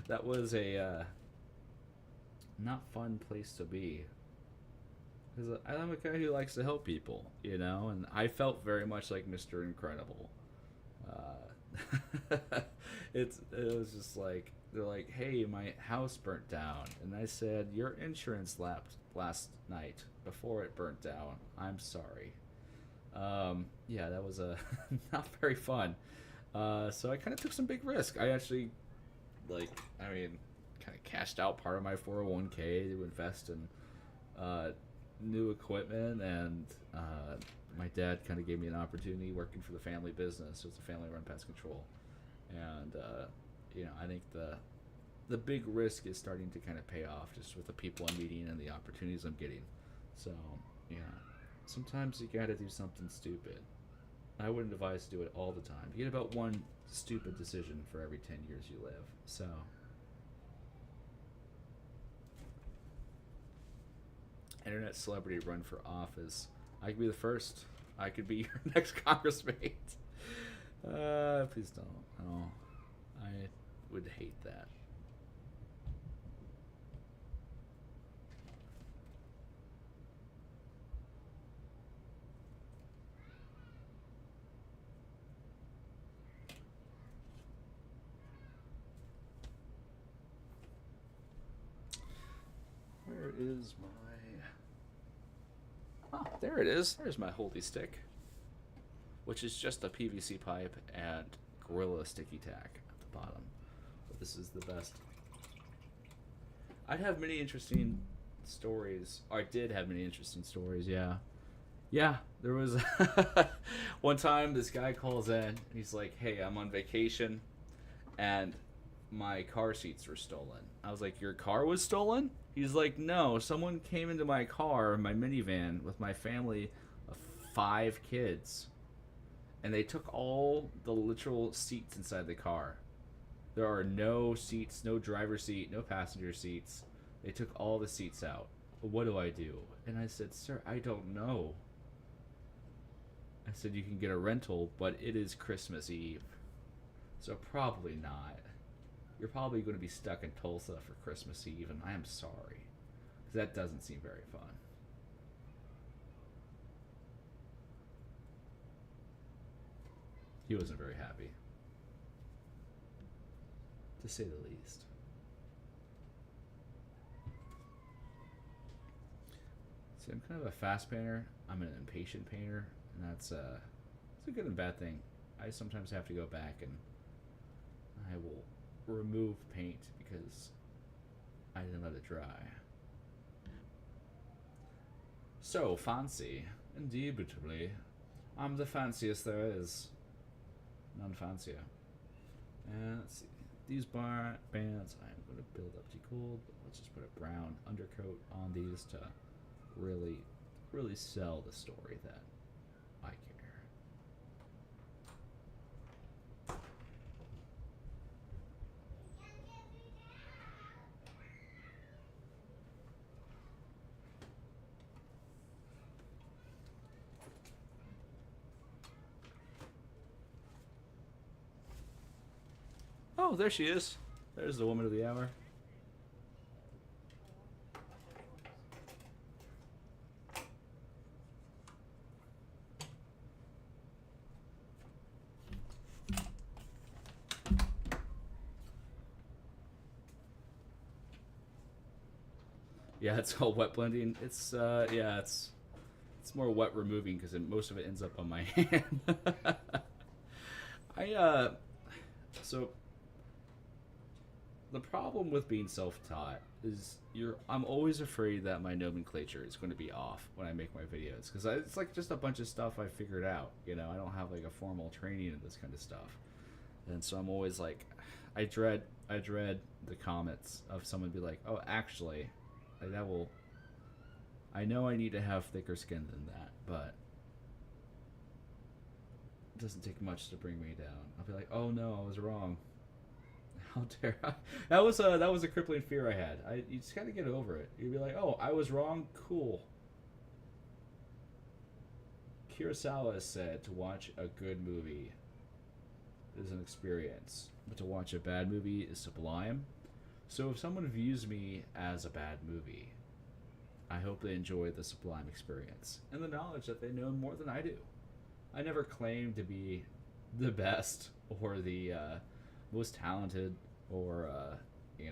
Speaker 1: that was a not fun place to be. Because I'm a guy who likes to help people, you know, and I felt very much like Mr. Incredible. It was just like they're like, "Hey, my house burnt down," and I said, "Your insurance lapsed last night before it burnt down. I'm sorry." Yeah, that was not very fun. So I kind of took some big risk. I actually, kind of cashed out part of my 401k to invest in new equipment, and my dad kind of gave me an opportunity working for the family business. So it's a family-run pest control, and I think the big risk is starting to kind of pay off just with the people I'm meeting and the opportunities I'm getting. So yeah. Sometimes you gotta do something stupid. I wouldn't advise to do it all the time. You get about one stupid decision for every 10 years you live. So, internet celebrity run for office. I could be the first. I could be your next congressmate. Please don't. Oh, I would hate that. Where is my... Oh, there it is. There's my holy stick. Which is just a PVC pipe and Gorilla sticky tack at the bottom. But this is the best. I'd have many interesting stories. I did have many interesting stories. Yeah, yeah. There was one time this guy calls in. And he's like, "Hey, I'm on vacation, and my car seats were stolen." I was like, "Your car was stolen?" He's like, "No, someone came into my car, my minivan, with my family of 5 kids, and they took all the literal seats inside the car. There are no seats, no driver's seat, no passenger seats. They took all the seats out. What do I do?" And I said, "Sir, I don't know." I said, "You can get a rental, but it is Christmas Eve, so probably not. You're probably going to be stuck in Tulsa for Christmas Eve, and I am sorry, because that doesn't seem very fun." He wasn't very happy, to say the least. See, I'm kind of a fast painter. I'm an impatient painter, and that's it's a good and bad thing. I sometimes have to go back and I will remove paint because I didn't let it dry. So fancy, indubitably. I'm the fanciest there is. None fancier. And let's see. These bar bands I'm going to build up to gold. But let's just put a brown undercoat on these to really sell the story that I care. Oh, there she is. There's the woman of the hour. Yeah, it's all wet blending. It's yeah, it's more wet removing because most of it ends up on my hand. I so the problem with being self-taught is I'm always afraid that my nomenclature is going to be off when I make my videos because it's like just a bunch of stuff I figured out. You know, I don't have like a formal training in this kind of stuff, and so I'm always like, I dread the comments of someone be like, "Oh, actually, like that will." I know I need to have thicker skin than that, but it doesn't take much to bring me down. I'll be like, "Oh no, I was wrong." How dare I? That was a crippling fear I had. You just gotta get over it. You'd be like, "Oh, I was wrong. Cool." Kurosawa has said to watch a good movie is an experience, but to watch a bad movie is sublime. So if someone views me as a bad movie, I hope they enjoy the sublime experience and the knowledge that they know more than I do. I never claim to be the best or the most talented or any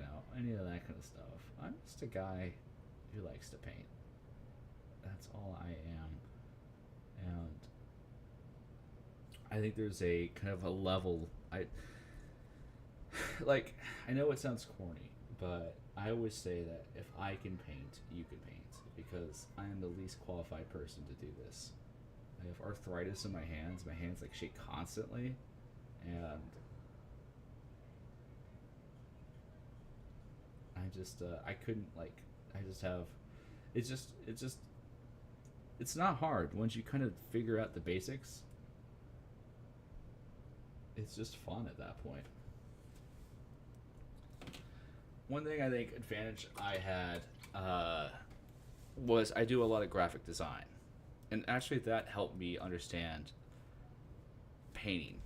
Speaker 1: of that kind of stuff. I'm just a guy who likes to paint. That's all I am, and I think there's a kind of a level. I know it sounds corny, but I always say that if I can paint, you can paint because I am the least qualified person to do this. I have arthritis in my hands. My hands like shake constantly, and I couldn't I just have it's not hard once you kind of figure out the basics. It's just fun at that point. One thing I think advantage I had was I do a lot of graphic design, and actually that helped me understand painting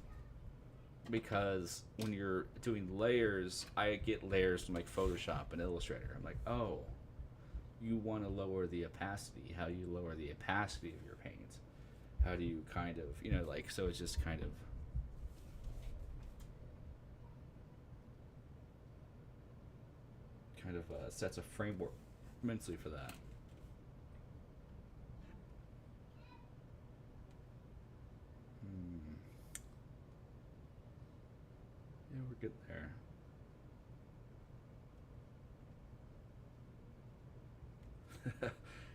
Speaker 1: because when you're doing layers, I get layers from like Photoshop and Illustrator. I'm like, oh, you want to lower the opacity. How do you lower the opacity of your paint? How do you kind of, so it's just kind of sets a framework mentally for that. Yeah, we're good there.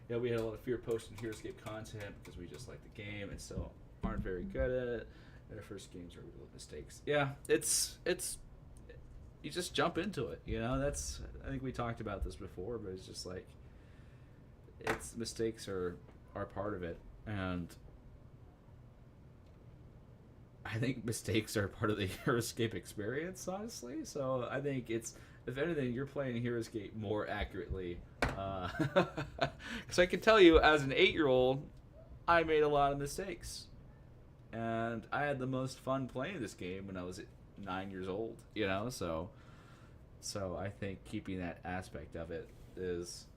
Speaker 1: Yeah, we had a lot of fear posting HeroScape content because we just like the game and still aren't very good at it. And our first games are real mistakes. Yeah, it's you just jump into it. That's I think we talked about this before, but it's just like it's mistakes are part of it, and I think mistakes are part of the HeroScape experience, honestly. So I think it's, if anything, you're playing HeroScape more accurately. Because I can tell you, as an 8-year-old, I made a lot of mistakes. And I had the most fun playing this game when I was 9 years old, So I think keeping that aspect of it is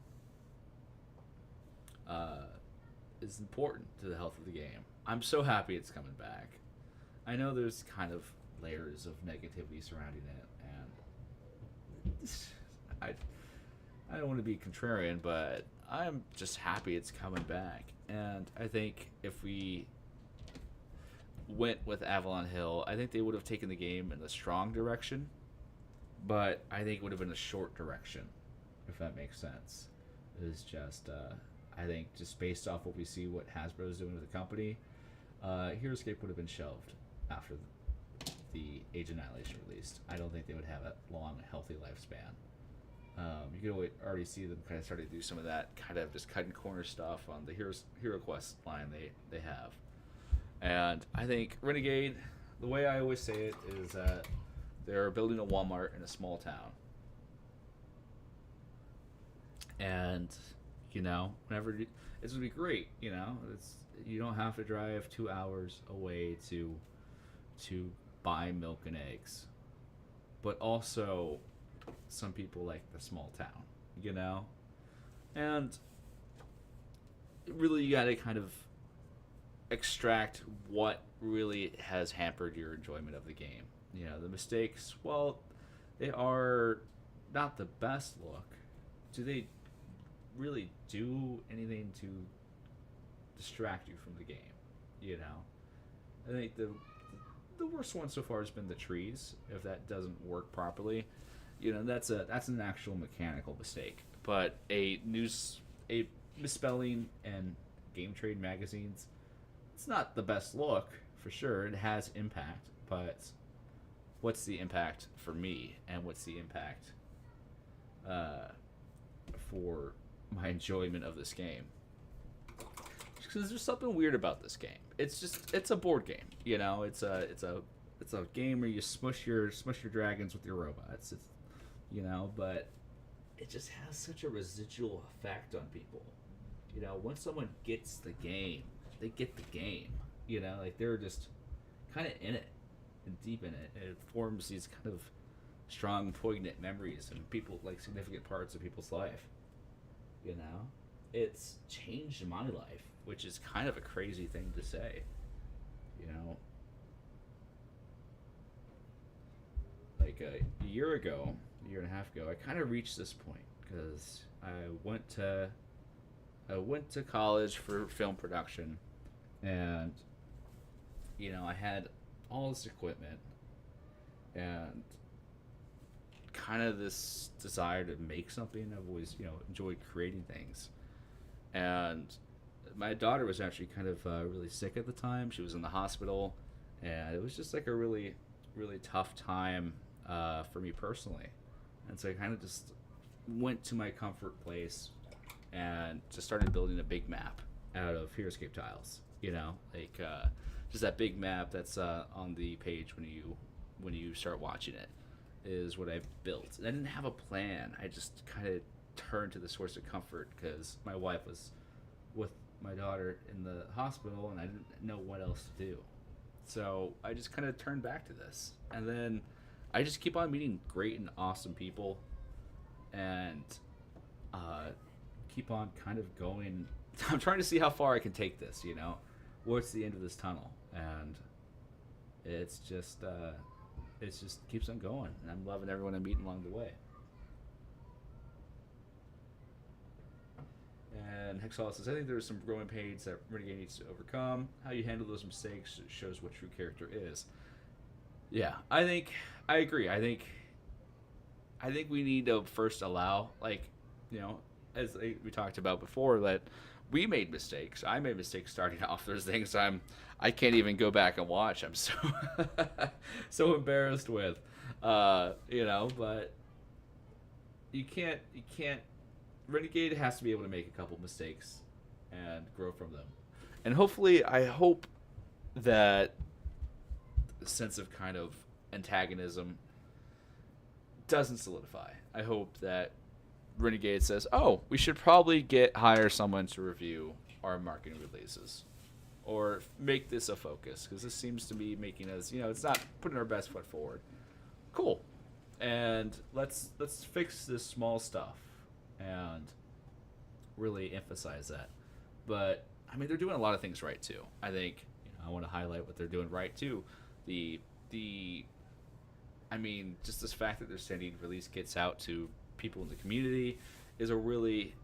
Speaker 1: important to the health of the game. I'm so happy it's coming back. I know there's kind of layers of negativity surrounding it, and I don't want to be contrarian, but I'm just happy it's coming back. And I think if we went with Avalon Hill, I think they would have taken the game in a strong direction, but I think it would have been a short direction, if that makes sense. It's just, I think, just based off what we see, what Hasbro is doing with the company, HeroScape would have been shelved after the Age of Annihilation released. I don't think they would have a long, healthy lifespan. You can already see them kind of starting to do some of that, kind of just cutting corner stuff on the Hero Quest line they have. And I think Renegade, the way I always say it, is that they're building a Walmart in a small town. And, whenever it's going to be great, you don't have to drive 2 hours away to buy milk and eggs. But also, some people like the small town, And really, you got to kind of extract what really has hampered your enjoyment of the game. The mistakes, well, they are not the best look. Do they really do anything to distract you from the game? I think the worst one so far has been the trees. If that doesn't work properly, that's an actual mechanical mistake. But a misspelling in Game Trade magazines, it's not the best look for sure. It has impact, but what's the impact for me, and what's the impact for my enjoyment of this game? Because there's something weird about this game. It's a board game, It's a game where you smush your dragons with your robots. But it just has such a residual effect on people. Once someone gets the game, they get the game. Like they're just kind of in it and deep in it, and it forms these kind of strong, poignant memories and people, like, significant parts of people's life. It's changed my life, which is kind of a crazy thing to say. Like a year and a half ago, I kind of reached this point because I went to college for film production, and I had all this equipment and kind of this desire to make something. I've always enjoyed creating things, and my daughter was actually kind of really sick at the time. She was in the hospital, and it was just like a really, really tough time for me personally. And so I kind of just went to my comfort place and just started building a big map out of HeroScape tiles. Just that big map that's on the page when you start watching it is what I built. And I didn't have a plan. I just kind of turned to the source of comfort because my wife was with my daughter in the hospital, and I didn't know what else to do. So I just kind of turned back to this, and then I just keep on meeting great and awesome people, and keep on kind of going. I'm trying to see how far I can take this. What's the end of this tunnel? And it's just keeps on going, and I'm loving everyone I'm meeting along the way. And Hexhall says, I think there's some growing pains that Renegade needs to overcome. How you handle those mistakes shows what true character is. Yeah, I agree. I think we need to first allow, as we talked about before, that we made mistakes. I made mistakes starting off. There's things I can't even go back and watch. I'm so so embarrassed with, But you can't. Renegade has to be able to make a couple mistakes and grow from them, and hopefully, I hope that sense of kind of antagonism doesn't solidify. I hope that Renegade says, "Oh, we should probably hire someone to review our marketing releases, or make this a focus because this seems to be making us, it's not putting our best foot forward." Cool, and let's fix this small stuff and really emphasize that. But I mean, they're doing a lot of things right too. I think I want to highlight what they're doing right too. The I mean, just this fact that they're sending release kits out to people in the community is a really,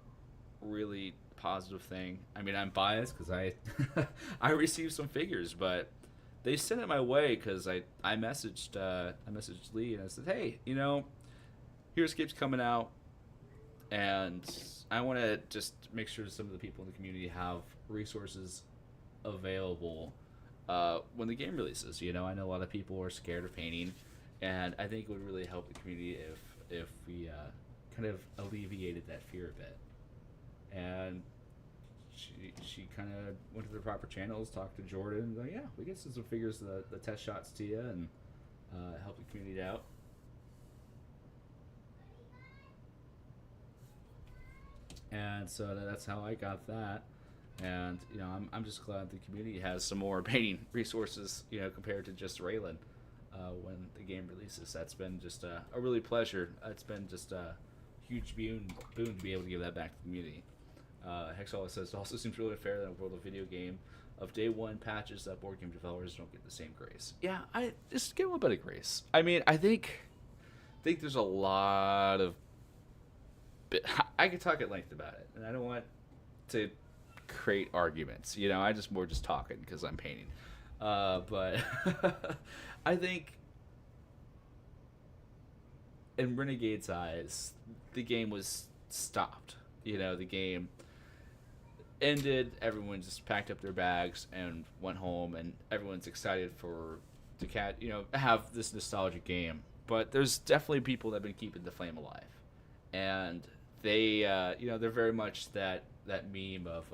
Speaker 1: really positive thing. I mean, I'm biased because I I received some figures, but they sent it my way because I messaged Lee and I said, hey, here's Gabe's coming out, and I want to just make sure some of the people in the community have resources available when the game releases. I know a lot of people are scared of painting, and I think it would really help the community if we kind of alleviated that fear a bit. And she kind of went to the proper channels, talked to Jordan, like, yeah, we get some figures, the test shots to you, and help the community out. And so that's how I got that. And I'm just glad the community has some more painting resources, compared to just Raylan when the game releases. That's been just a really pleasure. It's been just a huge boon to be able to give that back to the community. Hexala says, it also seems really unfair that in a world of video game of day one patches that board game developers don't get the same grace. Yeah, I just give them a bit of grace. I mean, I think there's a lot of I could talk at length about it, and I don't want to create arguments. I just more just talking because I'm painting. But I think in Renegade's eyes, the game was stopped. The game ended. Everyone just packed up their bags and went home, and everyone's excited to have this nostalgic game. But there's definitely people that have been keeping the flame alive, and they they're very much that meme of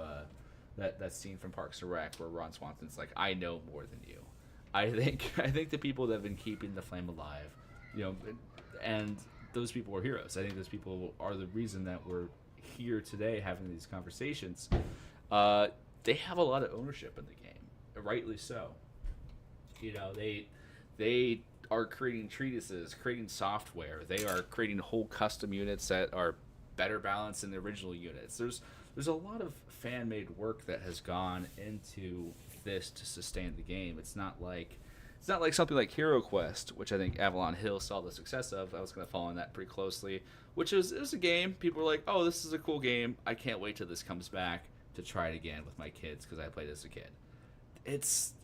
Speaker 1: that scene from Parks and Rec where Ron Swanson's like, I know more than you. I think the people that have been keeping the flame alive, and those people are heroes. I think those people are the reason that we're here today having these conversations. They have a lot of ownership in the game, rightly so. They are creating treatises, creating software. They are creating whole custom units that are better balanced than the original units. There's a lot of fan-made work that has gone into this to sustain the game. It's not like something like Hero Quest, which I think Avalon Hill saw the success of. I was going to follow on that pretty closely, which is a game. People were like, oh, this is a cool game. I can't wait till this comes back to try it again with my kids because I played as a kid. It's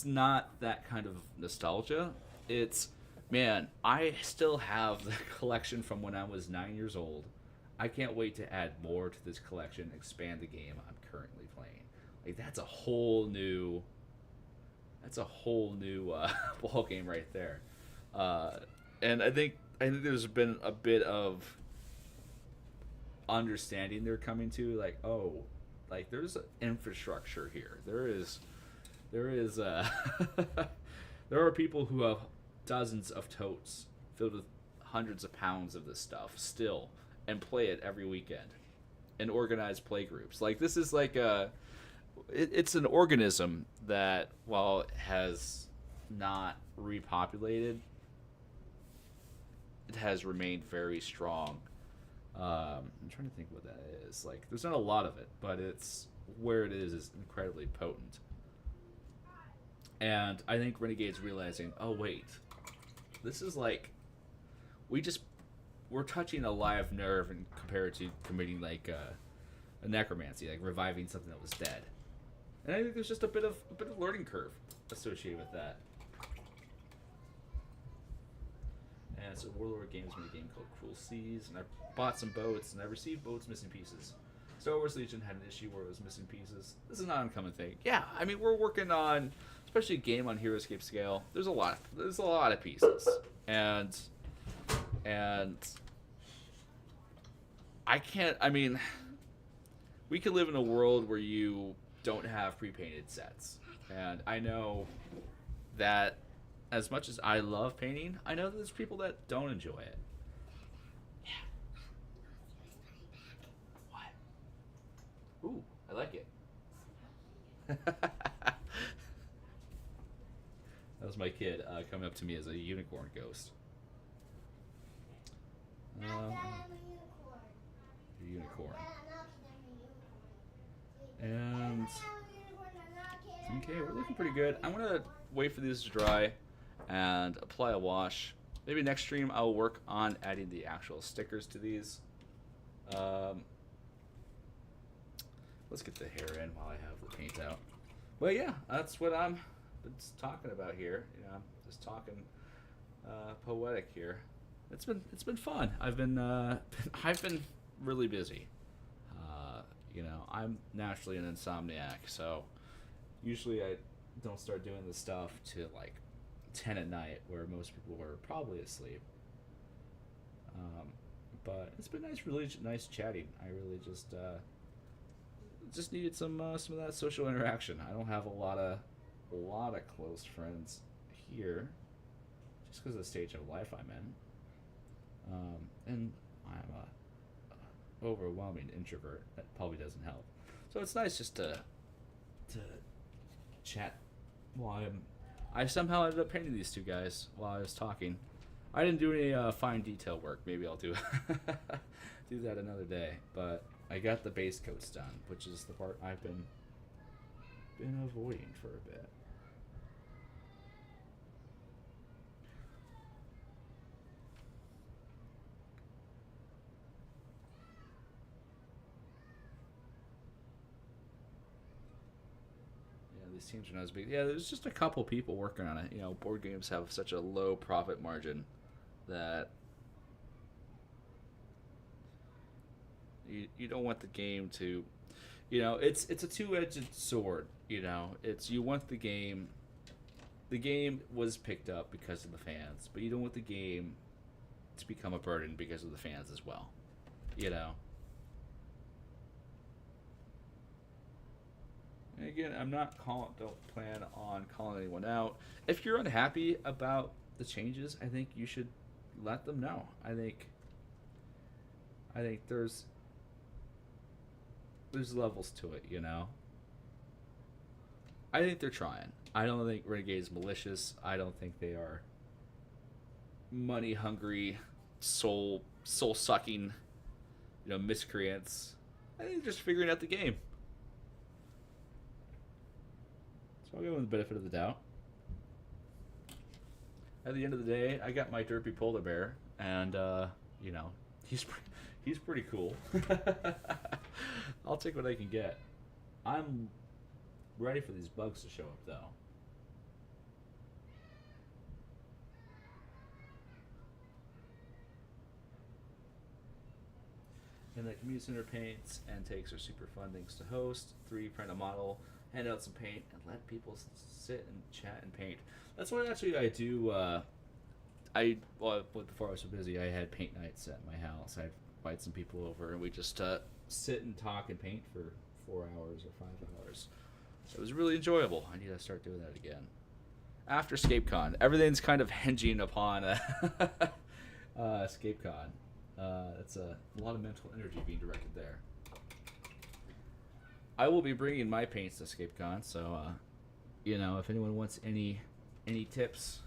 Speaker 1: not that kind of nostalgia. It's, man, I still have the collection from when I was 9 years old. I can't wait to add more to this collection, expand the game I'm currently playing. Like, that's a whole new ball game right there. And I think there's been a bit of understanding they're coming to, like, oh, like, there's an infrastructure here. There is there are people who have dozens of totes filled with hundreds of pounds of this stuff still, and play it every weekend, and organize play groups. Like, this is like it's an organism that, while it has not repopulated, it has remained very strong. I'm trying to think what that is. Like, there's not a lot of it, but it's where it is incredibly potent. And I think Renegade's realizing, oh wait, this is like, we're touching a live nerve and compared to committing like a necromancy, like reviving something that was dead. And I think there's just a bit of learning curve associated with that. And so Warlord Games made a game called Cruel Seas, and I bought some boats, and I received boats missing pieces. Star Wars Legion had an issue where it was missing pieces. This is not an uncommon thing. Yeah, I mean we're working on, especially a game on HeroScape scale. There's a lot. There's a lot of pieces, and I can't. I mean, we could live in a world where you don't have pre-painted sets, and I know that as much as I love painting, I know that there's people that don't enjoy it. Yeah. What? Ooh, I like it. That was my kid coming up to me as a unicorn ghost. Unicorn. And okay, we're looking pretty good. I'm gonna wait for these to dry and apply a wash. Maybe next stream I'll work on adding the actual stickers to these. Let's get the hair in while I have the paint out. But yeah, that's what I'm just talking about here. You know, I'm just talking poetic here. It's been fun. I've been really busy. You know, I'm naturally an insomniac, so usually I don't start doing this stuff till like 10 at night, where most people are probably asleep. But it's been nice, really nice chatting. I really just needed some of that social interaction. I don't have a lot of close friends here, just because of the stage of life I'm in. And I'm a overwhelming introvert. That probably doesn't help. So it's nice just to chat while I somehow ended up painting these two guys while I was talking. I didn't do any fine detail work. Maybe I'll do do that another day. But I got the base coats done, which is the part I've been avoiding for a bit. These teams are not as big. Yeah, there's just a couple people working on it. You know, board games have such a low profit margin that you don't want the game to, you know, it's a two-edged sword. You know, you want the game was picked up because of the fans, but you don't want the game to become a burden because of the fans as well. You know. And again, don't plan on calling anyone out. If you're unhappy about the changes, I think you should let them know. I think there's levels to it, you know. I think they're trying. I don't think Renegade's malicious. I don't think they are money hungry, soul sucking, you know, miscreants. I think they're just figuring out the game. So I'll give him the benefit of the doubt. At the end of the day, I got my derpy polar bear, and you know, he's pretty cool. I'll take what I can get. I'm ready for these bugs to show up, though. And the community center paints and takes are super fun. Thanks to host. 3, print a model, hand out some paint, and let people sit and chat and paint. That's what actually I do. Before I was so busy, I had paint nights at my house. I'd invite some people over, and we just sit and talk and paint for 4 hours or 5 hours. So it was really enjoyable. I need to start doing that again. After EscapeCon, everything's kind of hinging upon EscapeCon. It's a lot of mental energy being directed there. I will be bringing my paints to EscapeCon, so you know, if anyone wants any tips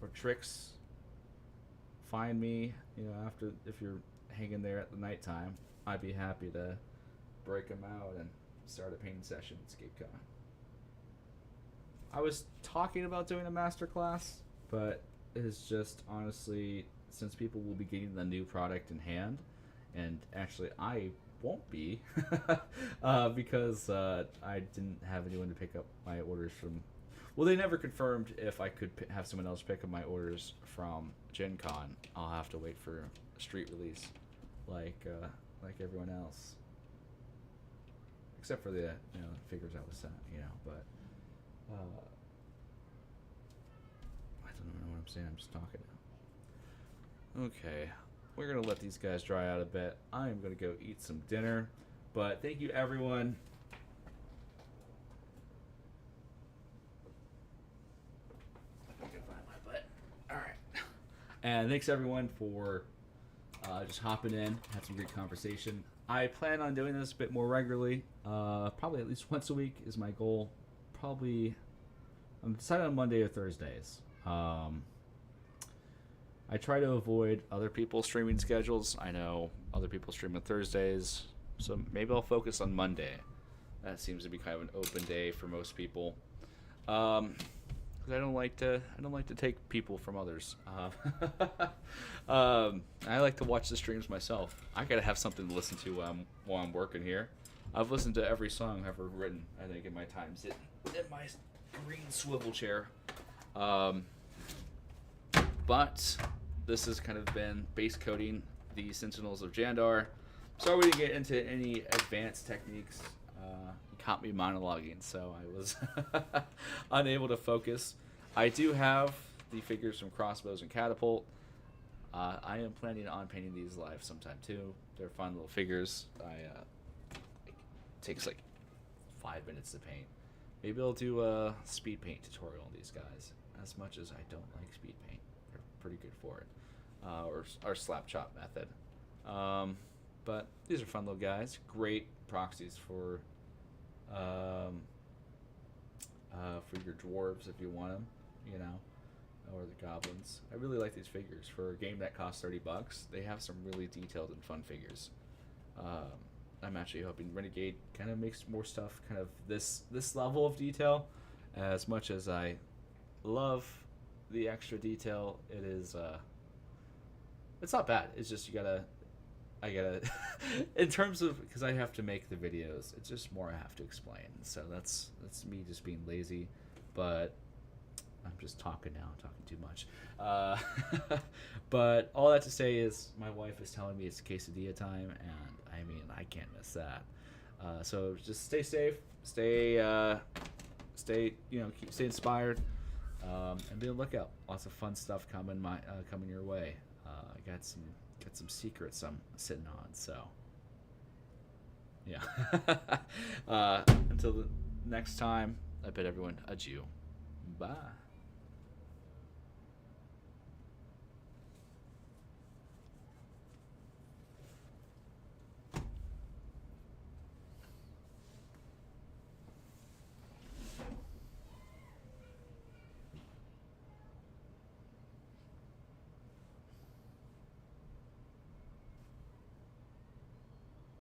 Speaker 1: or tricks, find me. You know, if you're hanging there at the nighttime, I'd be happy to break them out and start a painting session at EscapeCon. I was talking about doing a master class, but it's just honestly, since people will be getting the new product in hand, and actually I won't be because I didn't have anyone to pick up my orders from Well, they never confirmed if I could have someone else pick up my orders from Gen Con. I'll have to wait for a street release, like everyone else, except for the figures I was sent. But I don't know what I'm saying. I'm just talking now. Okay, we're gonna let these guys dry out a bit. I am gonna go eat some dinner. But thank you, everyone. And thanks everyone for just hopping in, had some great conversation. I plan on doing this a bit more regularly. Probably at least once a week is my goal. Probably, I'm deciding on Monday or Thursdays. I try to avoid other people's streaming schedules. I know other people stream on Thursdays, so maybe I'll focus on Monday. That seems to be kind of an open day for most people. I don't like to take people from others. I like to watch the streams myself. I gotta have something to listen to while I'm working here. I've listened to every song I've ever written, I think, in my time sitting in my green swivel chair. But this has kind of been base coding the Sentinels of Jandar. Sorry we didn't get into any advanced techniques. Caught me monologuing, so I was unable to focus. I do have the figures from Crossbows and Catapult. I am planning on painting these live sometime too. They're fun little figures. It takes like 5 minutes to paint. Maybe I'll do a speed paint tutorial on these guys. As much as I don't like speed paint, they're pretty good for it. Or slap chop method. But these are fun little guys. Great proxies for your dwarves if you want them, or the goblins. I really like these figures for a game that costs $30. They have some really detailed and fun figures. I'm actually hoping Renegade kind of makes more stuff, kind of this level of detail. As much as I love the extra detail, it is it's not bad. It's just I gotta in terms of, because I have to make the videos, it's just more I have to explain. So that's me just being lazy, but I'm just talking now, talking too much. But all that to say is my wife is telling me it's quesadilla time, and I mean, I can't miss that. So just stay safe, stay stay inspired, and be on the lookout. Lots of fun stuff coming your way. I got some secrets I'm sitting on, so yeah. Until the next time, I bid everyone adieu. Bye.